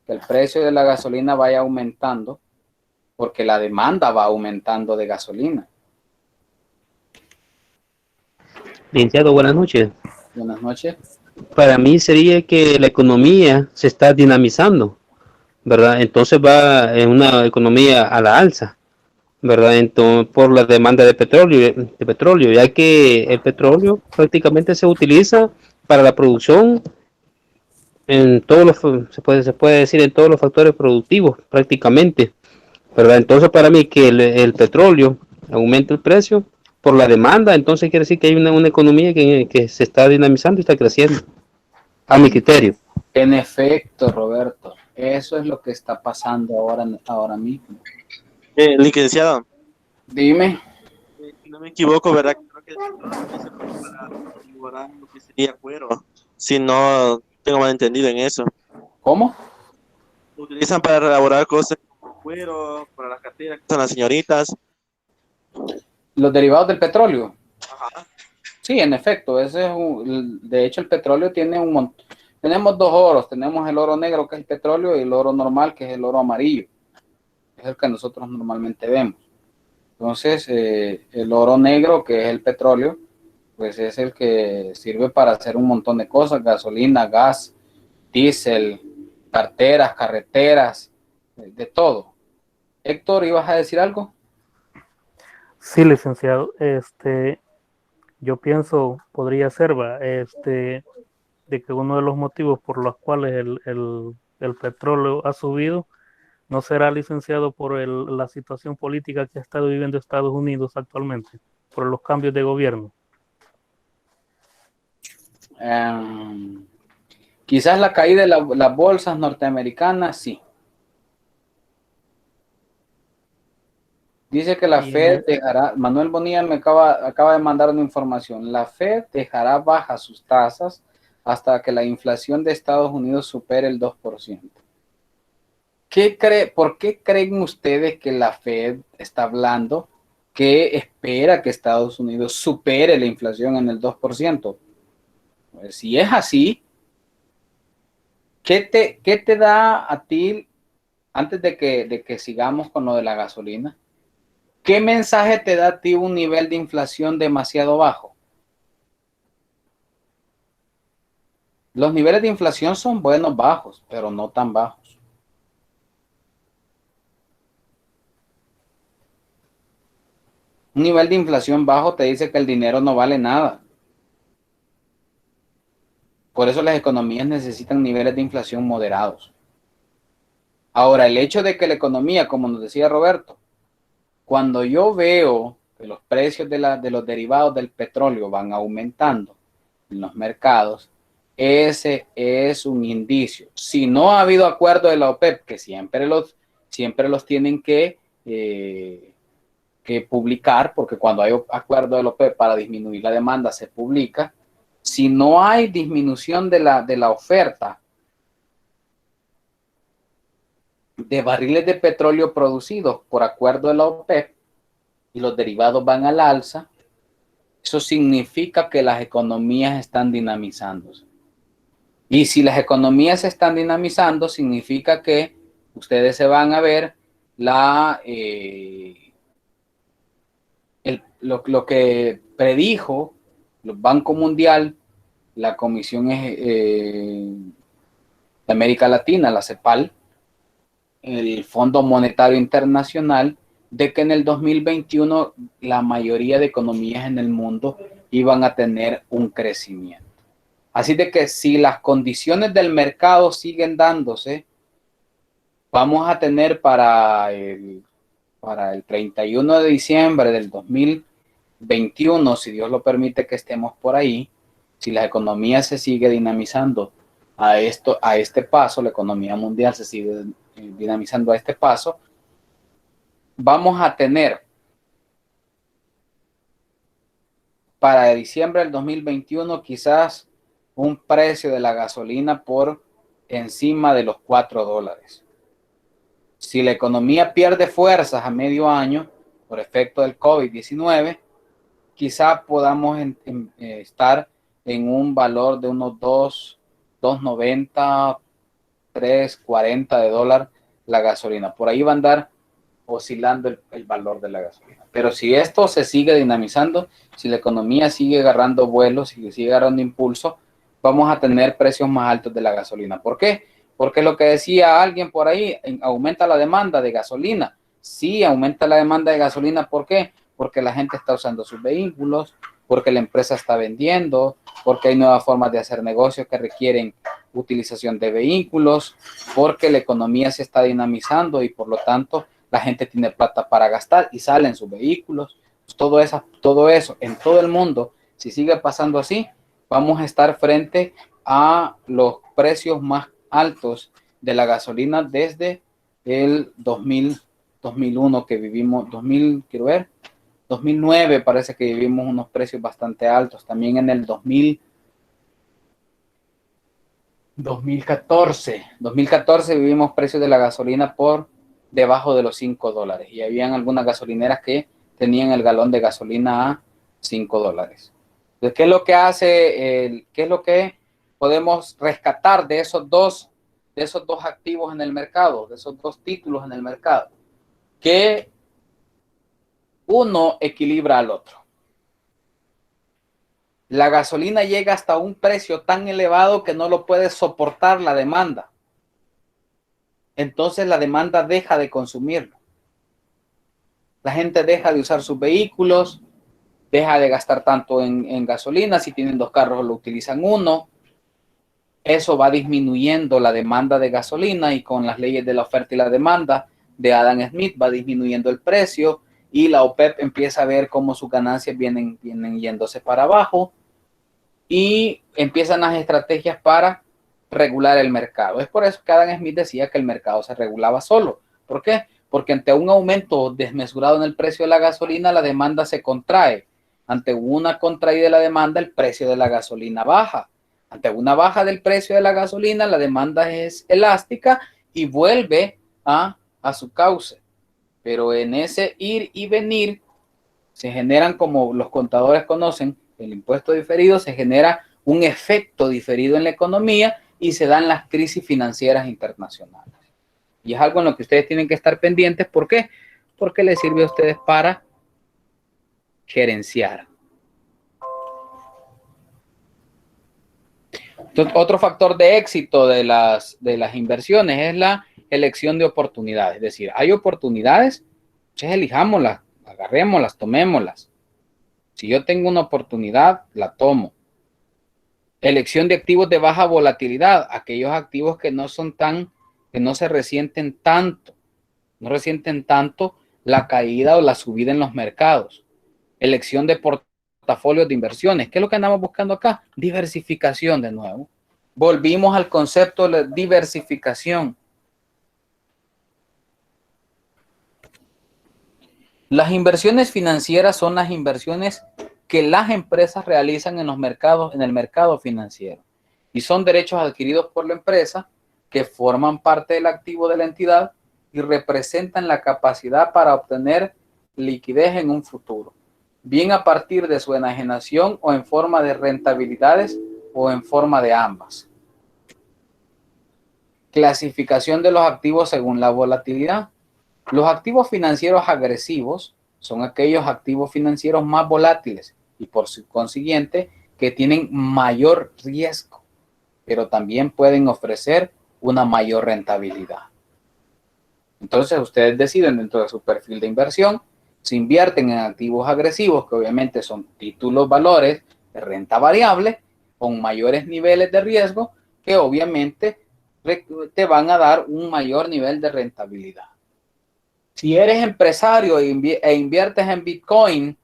[SPEAKER 1] que el precio de la gasolina vaya aumentando, porque la demanda va aumentando de gasolina.
[SPEAKER 5] Licenciado, buenas noches.
[SPEAKER 1] Buenas noches.
[SPEAKER 5] Para mí sería que la economía se está dinamizando, ¿verdad? Entonces va en una economía a la alza, ¿verdad? Entonces, por la demanda de petróleo, ya que el petróleo prácticamente se utiliza para la producción en todos los, se puede decir en todos los factores productivos prácticamente, ¿verdad? Entonces para mí que el petróleo aumenta el precio por la demanda, entonces quiere decir que hay una economía que se está dinamizando y está creciendo, a mi criterio.
[SPEAKER 1] En efecto, Roberto, eso es lo que está pasando ahora mismo.
[SPEAKER 6] Licenciado,
[SPEAKER 1] Dime.
[SPEAKER 6] si no me equivoco, ¿verdad? Creo que se puede para elaborar lo que sería cuero. Si no tengo mal entendido en eso.
[SPEAKER 1] ¿Cómo?
[SPEAKER 6] Lo utilizan para elaborar cosas como cuero, para las carteras que son las señoritas.
[SPEAKER 1] Los derivados del petróleo.
[SPEAKER 6] Ajá.
[SPEAKER 1] Sí, en efecto, de hecho el petróleo tiene un montón. Tenemos dos oros, tenemos el oro negro que es el petróleo y el oro normal que es el oro amarillo, es el que nosotros normalmente vemos. Entonces, el oro negro que es el petróleo, pues es el que sirve para hacer un montón de cosas, gasolina, gas, diésel, carreteras, de todo. Héctor, ¿ibas a decir algo?
[SPEAKER 7] Sí, licenciado. Yo pienso, podría ser, de que uno de los motivos por los cuales el petróleo ha subido no será, licenciado, por la situación política que ha estado viviendo Estados Unidos actualmente, por los cambios de gobierno.
[SPEAKER 1] Quizás la caída de las bolsas norteamericanas, sí. Dice que la
[SPEAKER 7] Y
[SPEAKER 1] Fed dejará, Manuel Bonilla me acaba de mandar una información, la Fed dejará bajas sus tasas hasta que la inflación de Estados Unidos supere el 2%. ¿Por qué creen ustedes que la Fed está hablando que espera que Estados Unidos supere la inflación en el 2%? Pues si es así, ¿qué te da a ti, antes de que sigamos con lo de la gasolina? ¿Qué mensaje te da a ti un nivel de inflación demasiado bajo? Los niveles de inflación son buenos bajos, pero no tan bajos. Un nivel de inflación bajo te dice que el dinero no vale nada. Por eso las economías necesitan niveles de inflación moderados. Ahora, el hecho de que la economía, como nos decía Roberto, cuando yo veo que los precios de los derivados del petróleo van aumentando en los mercados, ese es un indicio. Si no ha habido acuerdo de la OPEP, que siempre los tienen que publicar, porque cuando hay acuerdo de la OPEP para disminuir la demanda se publica. Si no hay disminución de la oferta de barriles de petróleo producidos por acuerdo de la OPEP y los derivados van al alza, eso significa que las economías están dinamizándose. Y si las economías se están dinamizando, significa que ustedes se van a ver lo que predijo el Banco Mundial, la Comisión de América Latina, la CEPAL, el Fondo Monetario Internacional, de que en el 2021 la mayoría de economías en el mundo iban a tener un crecimiento. Así de que si las condiciones del mercado siguen dándose, vamos a tener para el 31 de diciembre del 2021, si Dios lo permite que estemos por ahí, si la economía se sigue dinamizando a este paso, la economía mundial se sigue dinamizando a este paso, vamos a tener para diciembre del 2021 quizás un precio de la gasolina por encima de los $4. Si la economía pierde fuerzas a medio año por efecto del COVID-19, quizá podamos estar en un valor de unos $2.90, $3.40 de dólar la gasolina. Por ahí va a andar oscilando el valor de la gasolina. Pero si esto se sigue dinamizando, si la economía sigue agarrando vuelos, si sigue agarrando impulso, vamos a tener precios más altos de la gasolina. ¿Por qué? Porque lo que decía alguien por ahí, aumenta la demanda de gasolina. Sí, aumenta la demanda de gasolina. ¿Por qué? Porque la gente está usando sus vehículos, porque la empresa está vendiendo, porque hay nuevas formas de hacer negocios que requieren utilización de vehículos, porque la economía se está dinamizando y por lo tanto la gente tiene plata para gastar y salen sus vehículos. Todo eso en todo el mundo, si sigue pasando así, vamos a estar frente a los precios más altos de la gasolina desde el 2001 que vivimos, 2009 parece que vivimos unos precios bastante altos. También en el 2014 vivimos precios de la gasolina por debajo de los $5 y habían algunas gasolineras que tenían el galón de gasolina a $5. Entonces, ¿qué es lo que hace, qué es lo que podemos rescatar de esos dos activos en el mercado, de esos dos títulos en el mercado? Que uno equilibra al otro. La gasolina llega hasta un precio tan elevado que no lo puede soportar la demanda. Entonces la demanda deja de consumirlo. La gente deja de usar sus vehículos, deja de gastar tanto en gasolina. Si tienen dos carros, lo utilizan uno. Eso va disminuyendo la demanda de gasolina y con las leyes de la oferta y la demanda de Adam Smith va disminuyendo el precio y la OPEP empieza a ver cómo sus ganancias vienen yéndose para abajo y empiezan las estrategias para regular el mercado. Es por eso que Adam Smith decía que el mercado se regulaba solo. ¿Por qué? Porque ante un aumento desmesurado en el precio de la gasolina, la demanda se contrae. Ante una contraída de la demanda, el precio de la gasolina baja. Ante una baja del precio de la gasolina, la demanda es elástica y vuelve a su cauce. Pero en ese ir y venir se generan, como los contadores conocen, el impuesto diferido, se genera un efecto diferido en la economía y se dan las crisis financieras internacionales. Y es algo en lo que ustedes tienen que estar pendientes. ¿Por qué? Porque les sirve a ustedes para gerenciar. Entonces, otro factor de éxito de las inversiones es la elección de oportunidades. Es decir, hay oportunidades, entonces elijámoslas, agarrémoslas, tomémoslas. Si yo tengo una oportunidad, la tomo. Elección de activos de baja volatilidad, aquellos activos que no se resienten tanto, la caída o la subida en los mercados. Elección de portafolios de inversiones. ¿Qué es lo que andamos buscando acá? Diversificación de nuevo. Volvimos al concepto de la diversificación. Las inversiones financieras son las inversiones que las empresas realizan en el mercado financiero. Y son derechos adquiridos por la empresa que forman parte del activo de la entidad y representan la capacidad para obtener liquidez en un futuro, bien a partir de su enajenación o en forma de rentabilidades o en forma de ambas. Clasificación de los activos según la volatilidad. Los activos financieros agresivos son aquellos activos financieros más volátiles y por consiguiente que tienen mayor riesgo, pero también pueden ofrecer una mayor rentabilidad. Entonces ustedes deciden dentro de su perfil de inversión si invierten en activos agresivos, que obviamente son títulos valores de renta variable con mayores niveles de riesgo, que obviamente te van a dar un mayor nivel de rentabilidad. Si eres empresario e inviertes en Bitcoin,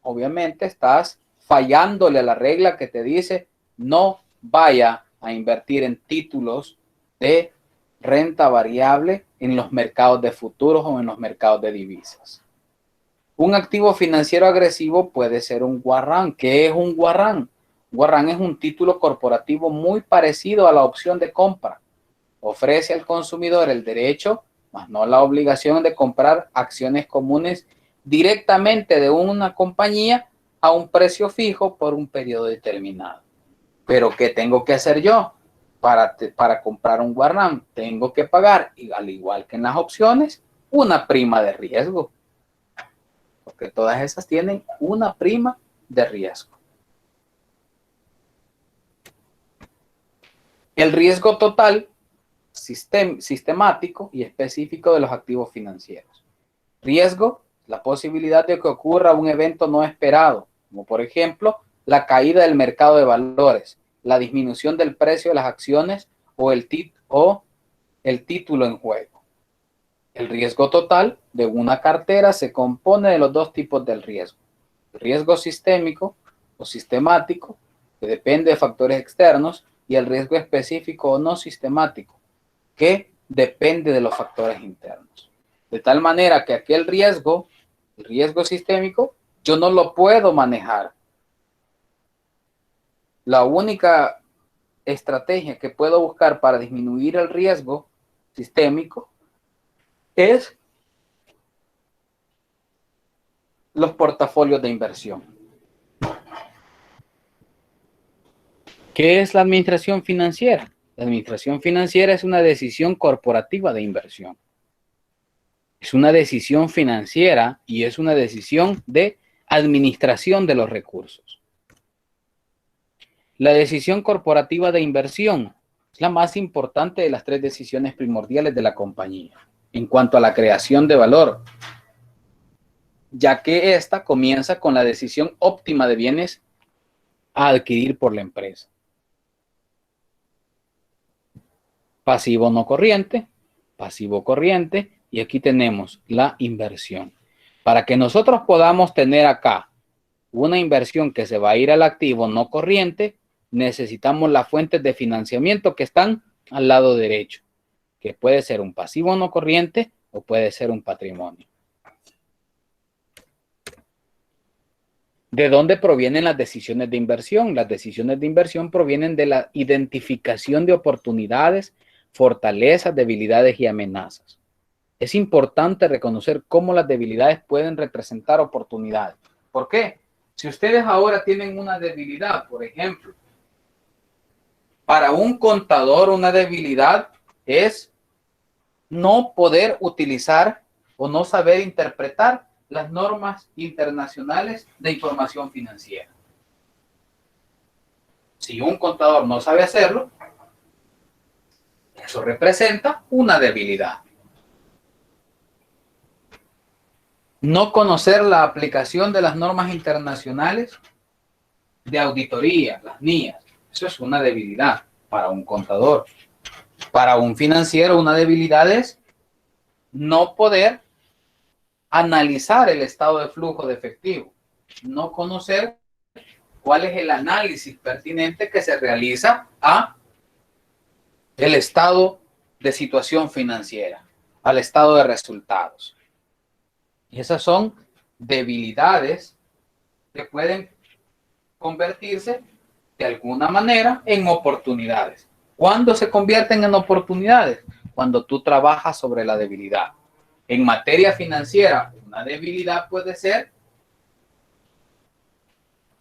[SPEAKER 1] obviamente estás fallándole a la regla que te dice no vaya a invertir en títulos de renta variable en los mercados de futuros o en los mercados de divisas. Un activo financiero agresivo puede ser un warrant. ¿Qué es un warrant? Warrant es un título corporativo muy parecido a la opción de compra. Ofrece al consumidor el derecho, mas no la obligación de comprar acciones comunes directamente de una compañía a un precio fijo por un periodo determinado. Pero ¿qué tengo que hacer yo para comprar un warrant? Tengo que pagar, y al igual que en las opciones, una prima de riesgo. Porque todas esas tienen una prima de riesgo. El riesgo total sistemático y específico de los activos financieros. Riesgo, la posibilidad de que ocurra un evento no esperado, como por ejemplo la caída del mercado de valores, la disminución del precio de las acciones o el título en juego. El riesgo total de una cartera se compone de los dos tipos del riesgo. El riesgo sistémico o sistemático, que depende de factores externos, y el riesgo específico o no sistemático, que depende de los factores internos. De tal manera que aquel riesgo, el riesgo sistémico, yo no lo puedo manejar. La única estrategia que puedo buscar para disminuir el riesgo sistémico es los portafolios de inversión. ¿Qué es la administración financiera? La administración financiera es una decisión corporativa de inversión. Es una decisión financiera y es una decisión de administración de los recursos. La decisión corporativa de inversión es la más importante de las tres decisiones primordiales de la compañía en cuanto a la creación de valor, ya que esta comienza con la decisión óptima de bienes a adquirir por la empresa. Pasivo no corriente, pasivo corriente, y aquí tenemos la inversión. Para que nosotros podamos tener acá una inversión que se va a ir al activo no corriente, necesitamos las fuentes de financiamiento que están al lado derecho, que puede ser un pasivo no corriente o puede ser un patrimonio. ¿De dónde provienen las decisiones de inversión? Las decisiones de inversión provienen de la identificación de oportunidades, fortalezas, debilidades y amenazas. Es importante reconocer cómo las debilidades pueden representar oportunidades. ¿Por qué? Si ustedes ahora tienen una debilidad, por ejemplo, para un contador una debilidad es no poder utilizar o no saber interpretar las normas internacionales de información financiera. Si un contador no sabe hacerlo, eso representa una debilidad. No conocer la aplicación de las normas internacionales de auditoría, las NIAs, eso es una debilidad para un contador. Para un financiero, una debilidad es no poder analizar el estado de flujo de efectivo, no conocer cuál es el análisis pertinente que se realiza a el estado de situación financiera, al estado de resultados. Y esas son debilidades que pueden convertirse de alguna manera en oportunidades. ¿Cuándo se convierten en oportunidades? Cuando tú trabajas sobre la debilidad. En materia financiera, una debilidad puede ser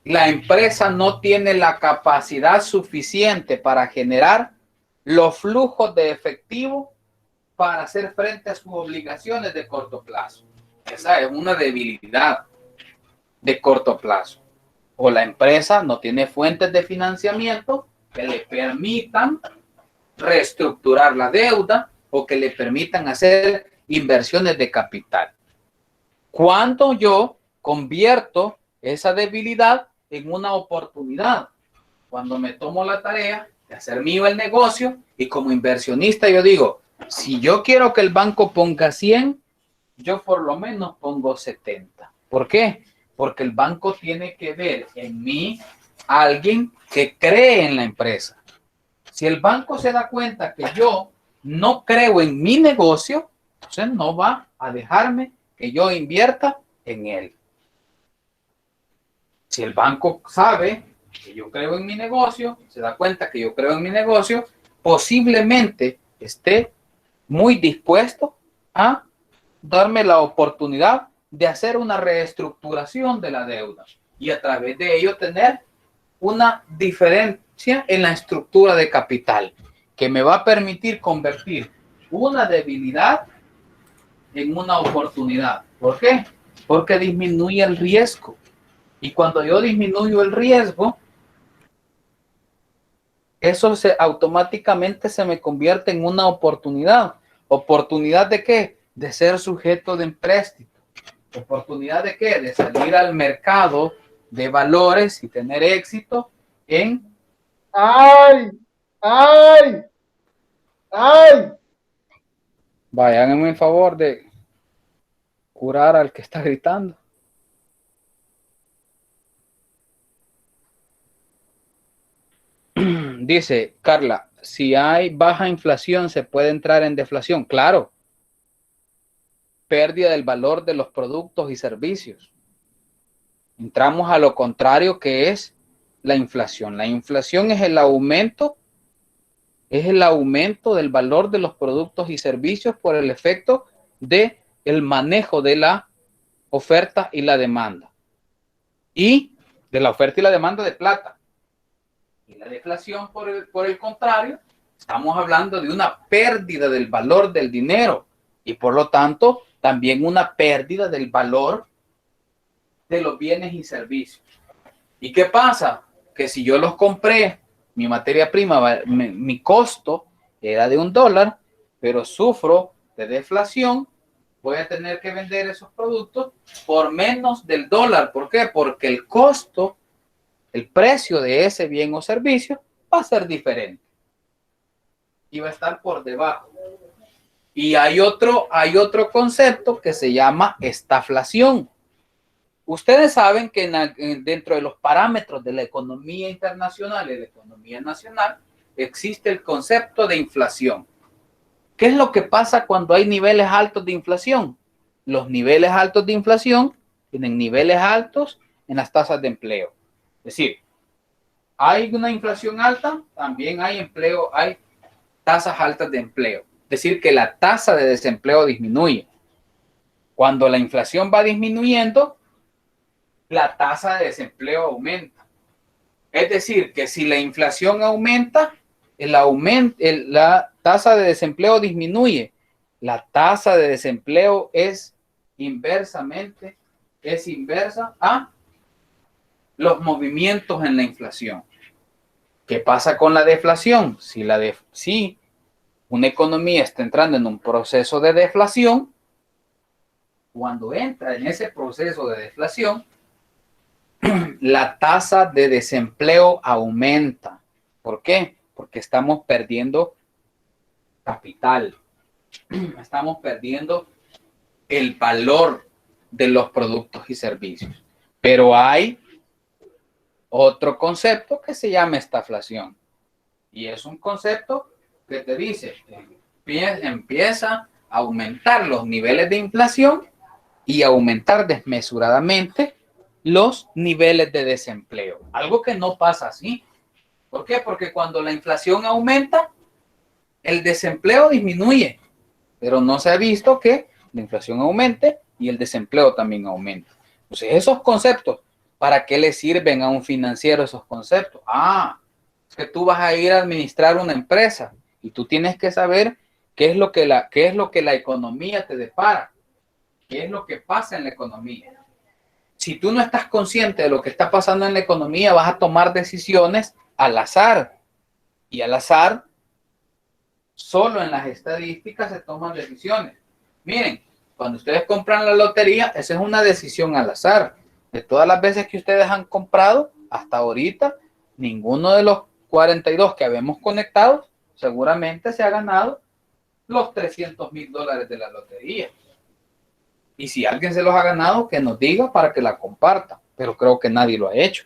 [SPEAKER 1] la empresa no tiene la capacidad suficiente para generar los flujos de efectivo para hacer frente a sus obligaciones de corto plazo. Esa es una debilidad de corto plazo. O la empresa no tiene fuentes de financiamiento que le permitan reestructurar la deuda o que le permitan hacer inversiones de capital. Cuando yo convierto esa debilidad en una oportunidad, cuando me tomo la tarea de hacer mío el negocio y como inversionista yo digo, si yo quiero que el banco ponga 100, yo por lo menos pongo 70. ¿Por qué? Porque el banco tiene que ver en mí a alguien que cree en la empresa. Si el banco se da cuenta que yo no creo en mi negocio, entonces no va a dejarme que yo invierta en él. Si el banco sabe que yo creo en mi negocio, se da cuenta que yo creo en mi negocio, posiblemente esté muy dispuesto a darme la oportunidad de hacer una reestructuración de la deuda y a través de ello tener una diferencia en la estructura de capital que me va a permitir convertir una debilidad en una oportunidad. ¿Por qué? Porque disminuye el riesgo. Y cuando yo disminuyo el riesgo, eso automáticamente se me convierte en una oportunidad. ¿Oportunidad de qué? De ser sujeto de empréstito. ¿Oportunidad de qué? De salir al mercado de valores y tener éxito en...
[SPEAKER 8] ¡Ay! ¡Ay! ¡Ay!
[SPEAKER 1] Vaya, háganme el favor de curar al que está gritando. Dice Carla, si hay baja inflación, ¿se puede entrar en deflación? Claro. Pérdida del valor de los productos y servicios. Entramos a lo contrario, que es la inflación. La inflación es el aumento del valor de los productos y servicios por el efecto de el manejo de la oferta y la demanda. Y de la oferta y la demanda de plata. Y la deflación, por el contrario, estamos hablando de una pérdida del valor del dinero y por lo tanto también una pérdida del valor de los bienes y servicios. ¿Y qué pasa? Que si yo los compré, mi materia prima, mi costo era de $1, pero sufro de deflación, voy a tener que vender esos productos por menos del $1. ¿Por qué? Porque el costo, el precio de ese bien o servicio va a ser diferente y va a estar por debajo. Y hay otro concepto que se llama estaflación. Ustedes saben que dentro de los parámetros de la economía internacional y de la economía nacional existe el concepto de inflación. ¿Qué es lo que pasa cuando hay niveles altos de inflación? Los niveles altos de inflación tienen niveles altos en las tasas de empleo. Es decir, hay una inflación alta, también hay empleo, hay tasas altas de empleo. Es decir, que la tasa de desempleo disminuye. Cuando la inflación va disminuyendo, la tasa de desempleo aumenta. Es decir, que si la inflación aumenta, la tasa de desempleo disminuye. La tasa de desempleo es inversa a los movimientos en la inflación. ¿Qué pasa con la deflación? Si una economía está entrando en un proceso de deflación, cuando entra en ese proceso de deflación, la tasa de desempleo aumenta. ¿Por qué? Porque estamos perdiendo capital. Estamos perdiendo el valor de los productos y servicios. Pero hay otro concepto que se llama estaflación. Y es un concepto que te dice, empieza a aumentar los niveles de inflación y aumentar desmesuradamente los niveles de desempleo. Algo que no pasa así. ¿Por qué? Porque cuando la inflación aumenta, el desempleo disminuye. Pero no se ha visto que la inflación aumente y el desempleo también aumenta. Entonces, esos conceptos, ¿para qué le sirven a un financiero esos conceptos? Es que tú vas a ir a administrar una empresa y tú tienes que saber qué es lo que la economía te depara, qué es lo que pasa en la economía. Si tú no estás consciente de lo que está pasando en la economía, vas a tomar decisiones al azar. Y al azar, solo en las estadísticas se toman decisiones. Miren, cuando ustedes compran la lotería, esa es una decisión al azar. De todas las veces que ustedes han comprado, hasta ahorita, ninguno de los 42 que habemos conectado seguramente se ha ganado los $300,000 de la lotería. Y si alguien se los ha ganado, que nos diga para que la comparta. Pero creo que nadie lo ha hecho.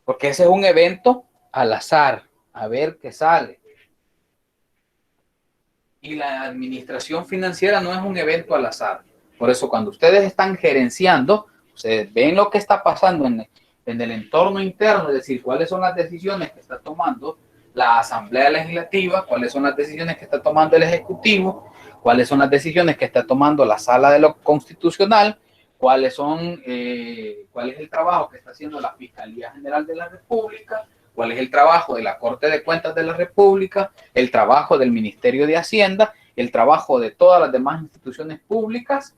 [SPEAKER 1] Porque ese es un evento al azar. A ver qué sale. Y la administración financiera no es un evento al azar. Por eso cuando ustedes están gerenciando, ustedes ven lo que está pasando en el entorno interno, es decir, cuáles son las decisiones que está tomando la Asamblea Legislativa, cuáles son las decisiones que está tomando el Ejecutivo, cuáles son las decisiones que está tomando la Sala de lo Constitucional, cuál es el trabajo que está haciendo la Fiscalía General de la República, cuál es el trabajo de la Corte de Cuentas de la República, el trabajo del Ministerio de Hacienda, el trabajo de todas las demás instituciones públicas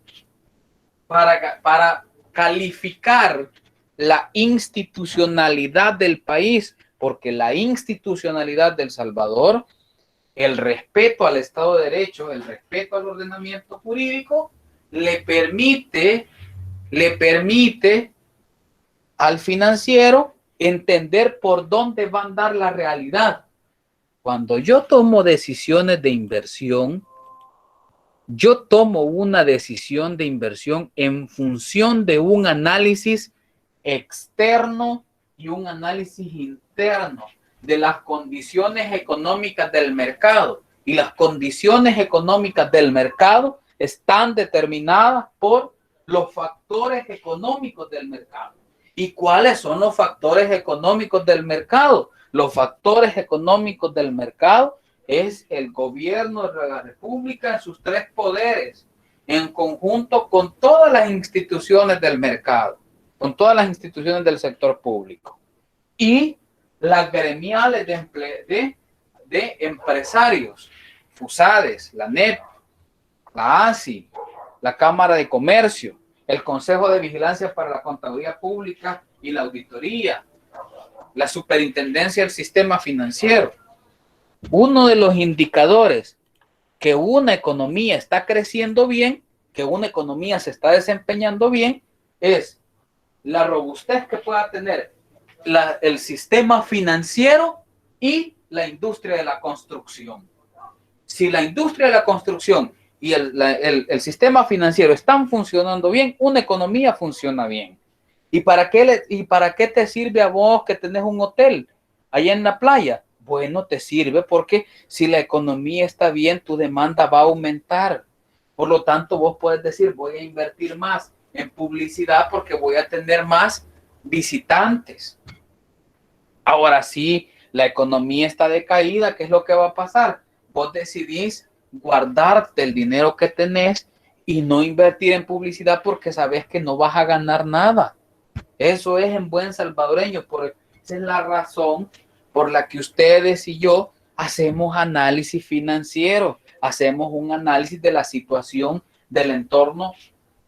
[SPEAKER 1] para calificar la institucionalidad del país, porque la institucionalidad de El Salvador, el respeto al Estado de Derecho, el respeto al ordenamiento jurídico, le permite al financiero entender por dónde va a andar la realidad. Cuando yo tomo decisiones de inversión, yo tomo una decisión de inversión en función de un análisis externo y un análisis interno de las condiciones económicas del mercado. Y las condiciones económicas del mercado están determinadas por los factores económicos del mercado. ¿Y cuáles son los factores económicos del mercado? Los factores económicos del mercado es el gobierno de la República en sus 3 poderes, en conjunto con todas las instituciones del mercado, con todas las instituciones del sector público y las gremiales de empresarios, FUSADES, la NEP, la ASI, la Cámara de Comercio, el Consejo de Vigilancia para la Contaduría Pública y la Auditoría, la Superintendencia del Sistema Financiero. Uno de los indicadores que una economía está creciendo bien, que una economía se está desempeñando bien, es la robustez que pueda tener el sistema financiero y la industria de la construcción. Si la industria de la construcción y el sistema financiero están funcionando bien, una economía funciona bien. ¿Y para qué te sirve a vos que tenés un hotel allá en la playa? Bueno, te sirve porque si la economía está bien, tu demanda va a aumentar. Por lo tanto, vos puedes decir, voy a invertir más en publicidad porque voy a tener más visitantes. Ahora sí, la economía está decaída, ¿qué es lo que va a pasar? Vos decidís guardarte el dinero que tenés y no invertir en publicidad porque sabes que no vas a ganar nada. Eso es en buen salvadoreño, esa es la razón por la que ustedes y yo hacemos análisis financiero, hacemos un análisis de la situación del entorno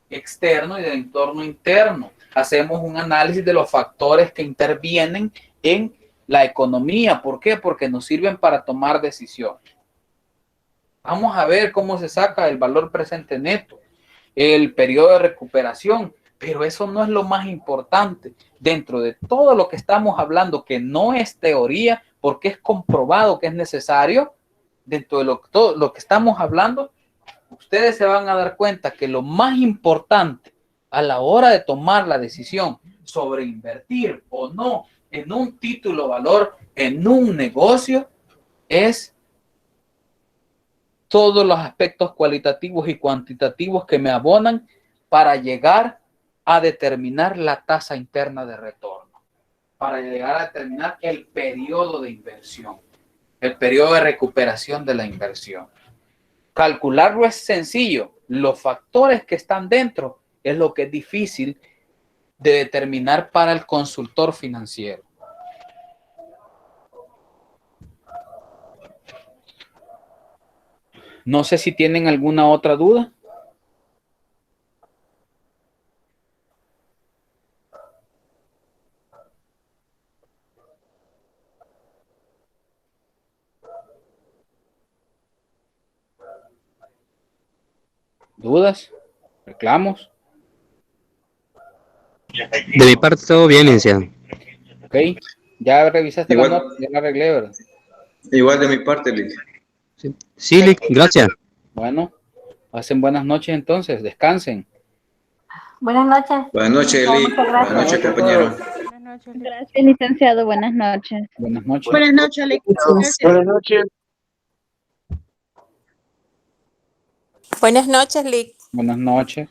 [SPEAKER 1] externo y del entorno interno, hacemos un análisis de los factores que intervienen en la economía. ¿Por qué? Porque nos sirven para tomar decisiones. Vamos a ver cómo se saca el valor presente neto, el periodo de recuperación, pero eso no es lo más importante. Dentro de todo lo que estamos hablando, que no es teoría, porque es comprobado que es necesario, dentro de todo lo que estamos hablando, ustedes se van a dar cuenta que lo más importante a la hora de tomar la decisión sobre invertir o no en un título valor, en un negocio, es todos los aspectos cualitativos y cuantitativos que me abonan para llegar a determinar la tasa interna de retorno, para llegar a determinar el periodo de inversión, el periodo de recuperación de la inversión. Calcularlo es sencillo, los factores que están dentro es lo que es difícil de determinar para el consultor financiero. No sé si tienen alguna otra duda. ¿Dudas? ¿Reclamos?
[SPEAKER 5] De mi parte todo bien, licenciado.
[SPEAKER 1] Ok. Ya revisaste
[SPEAKER 4] Igual,
[SPEAKER 1] la nota, ya la arreglé, ¿verdad?
[SPEAKER 4] igual de mi parte, Lick.
[SPEAKER 5] Sí, Lick, gracias.
[SPEAKER 1] Bueno, pasen buenas noches entonces, descansen.
[SPEAKER 3] Buenas noches.
[SPEAKER 4] Buenas noches, Lick.
[SPEAKER 3] Muchas
[SPEAKER 4] Buenas
[SPEAKER 3] gracias.
[SPEAKER 4] noches, compañero.
[SPEAKER 9] Buenas noches, Lick.
[SPEAKER 10] Gracias, licenciado. Buenas noches.
[SPEAKER 1] Buenas noches.
[SPEAKER 11] Buenas noches, Alex. Gracias.
[SPEAKER 8] Buenas noches.
[SPEAKER 9] Buenas noches, Lick.
[SPEAKER 1] Buenas noches.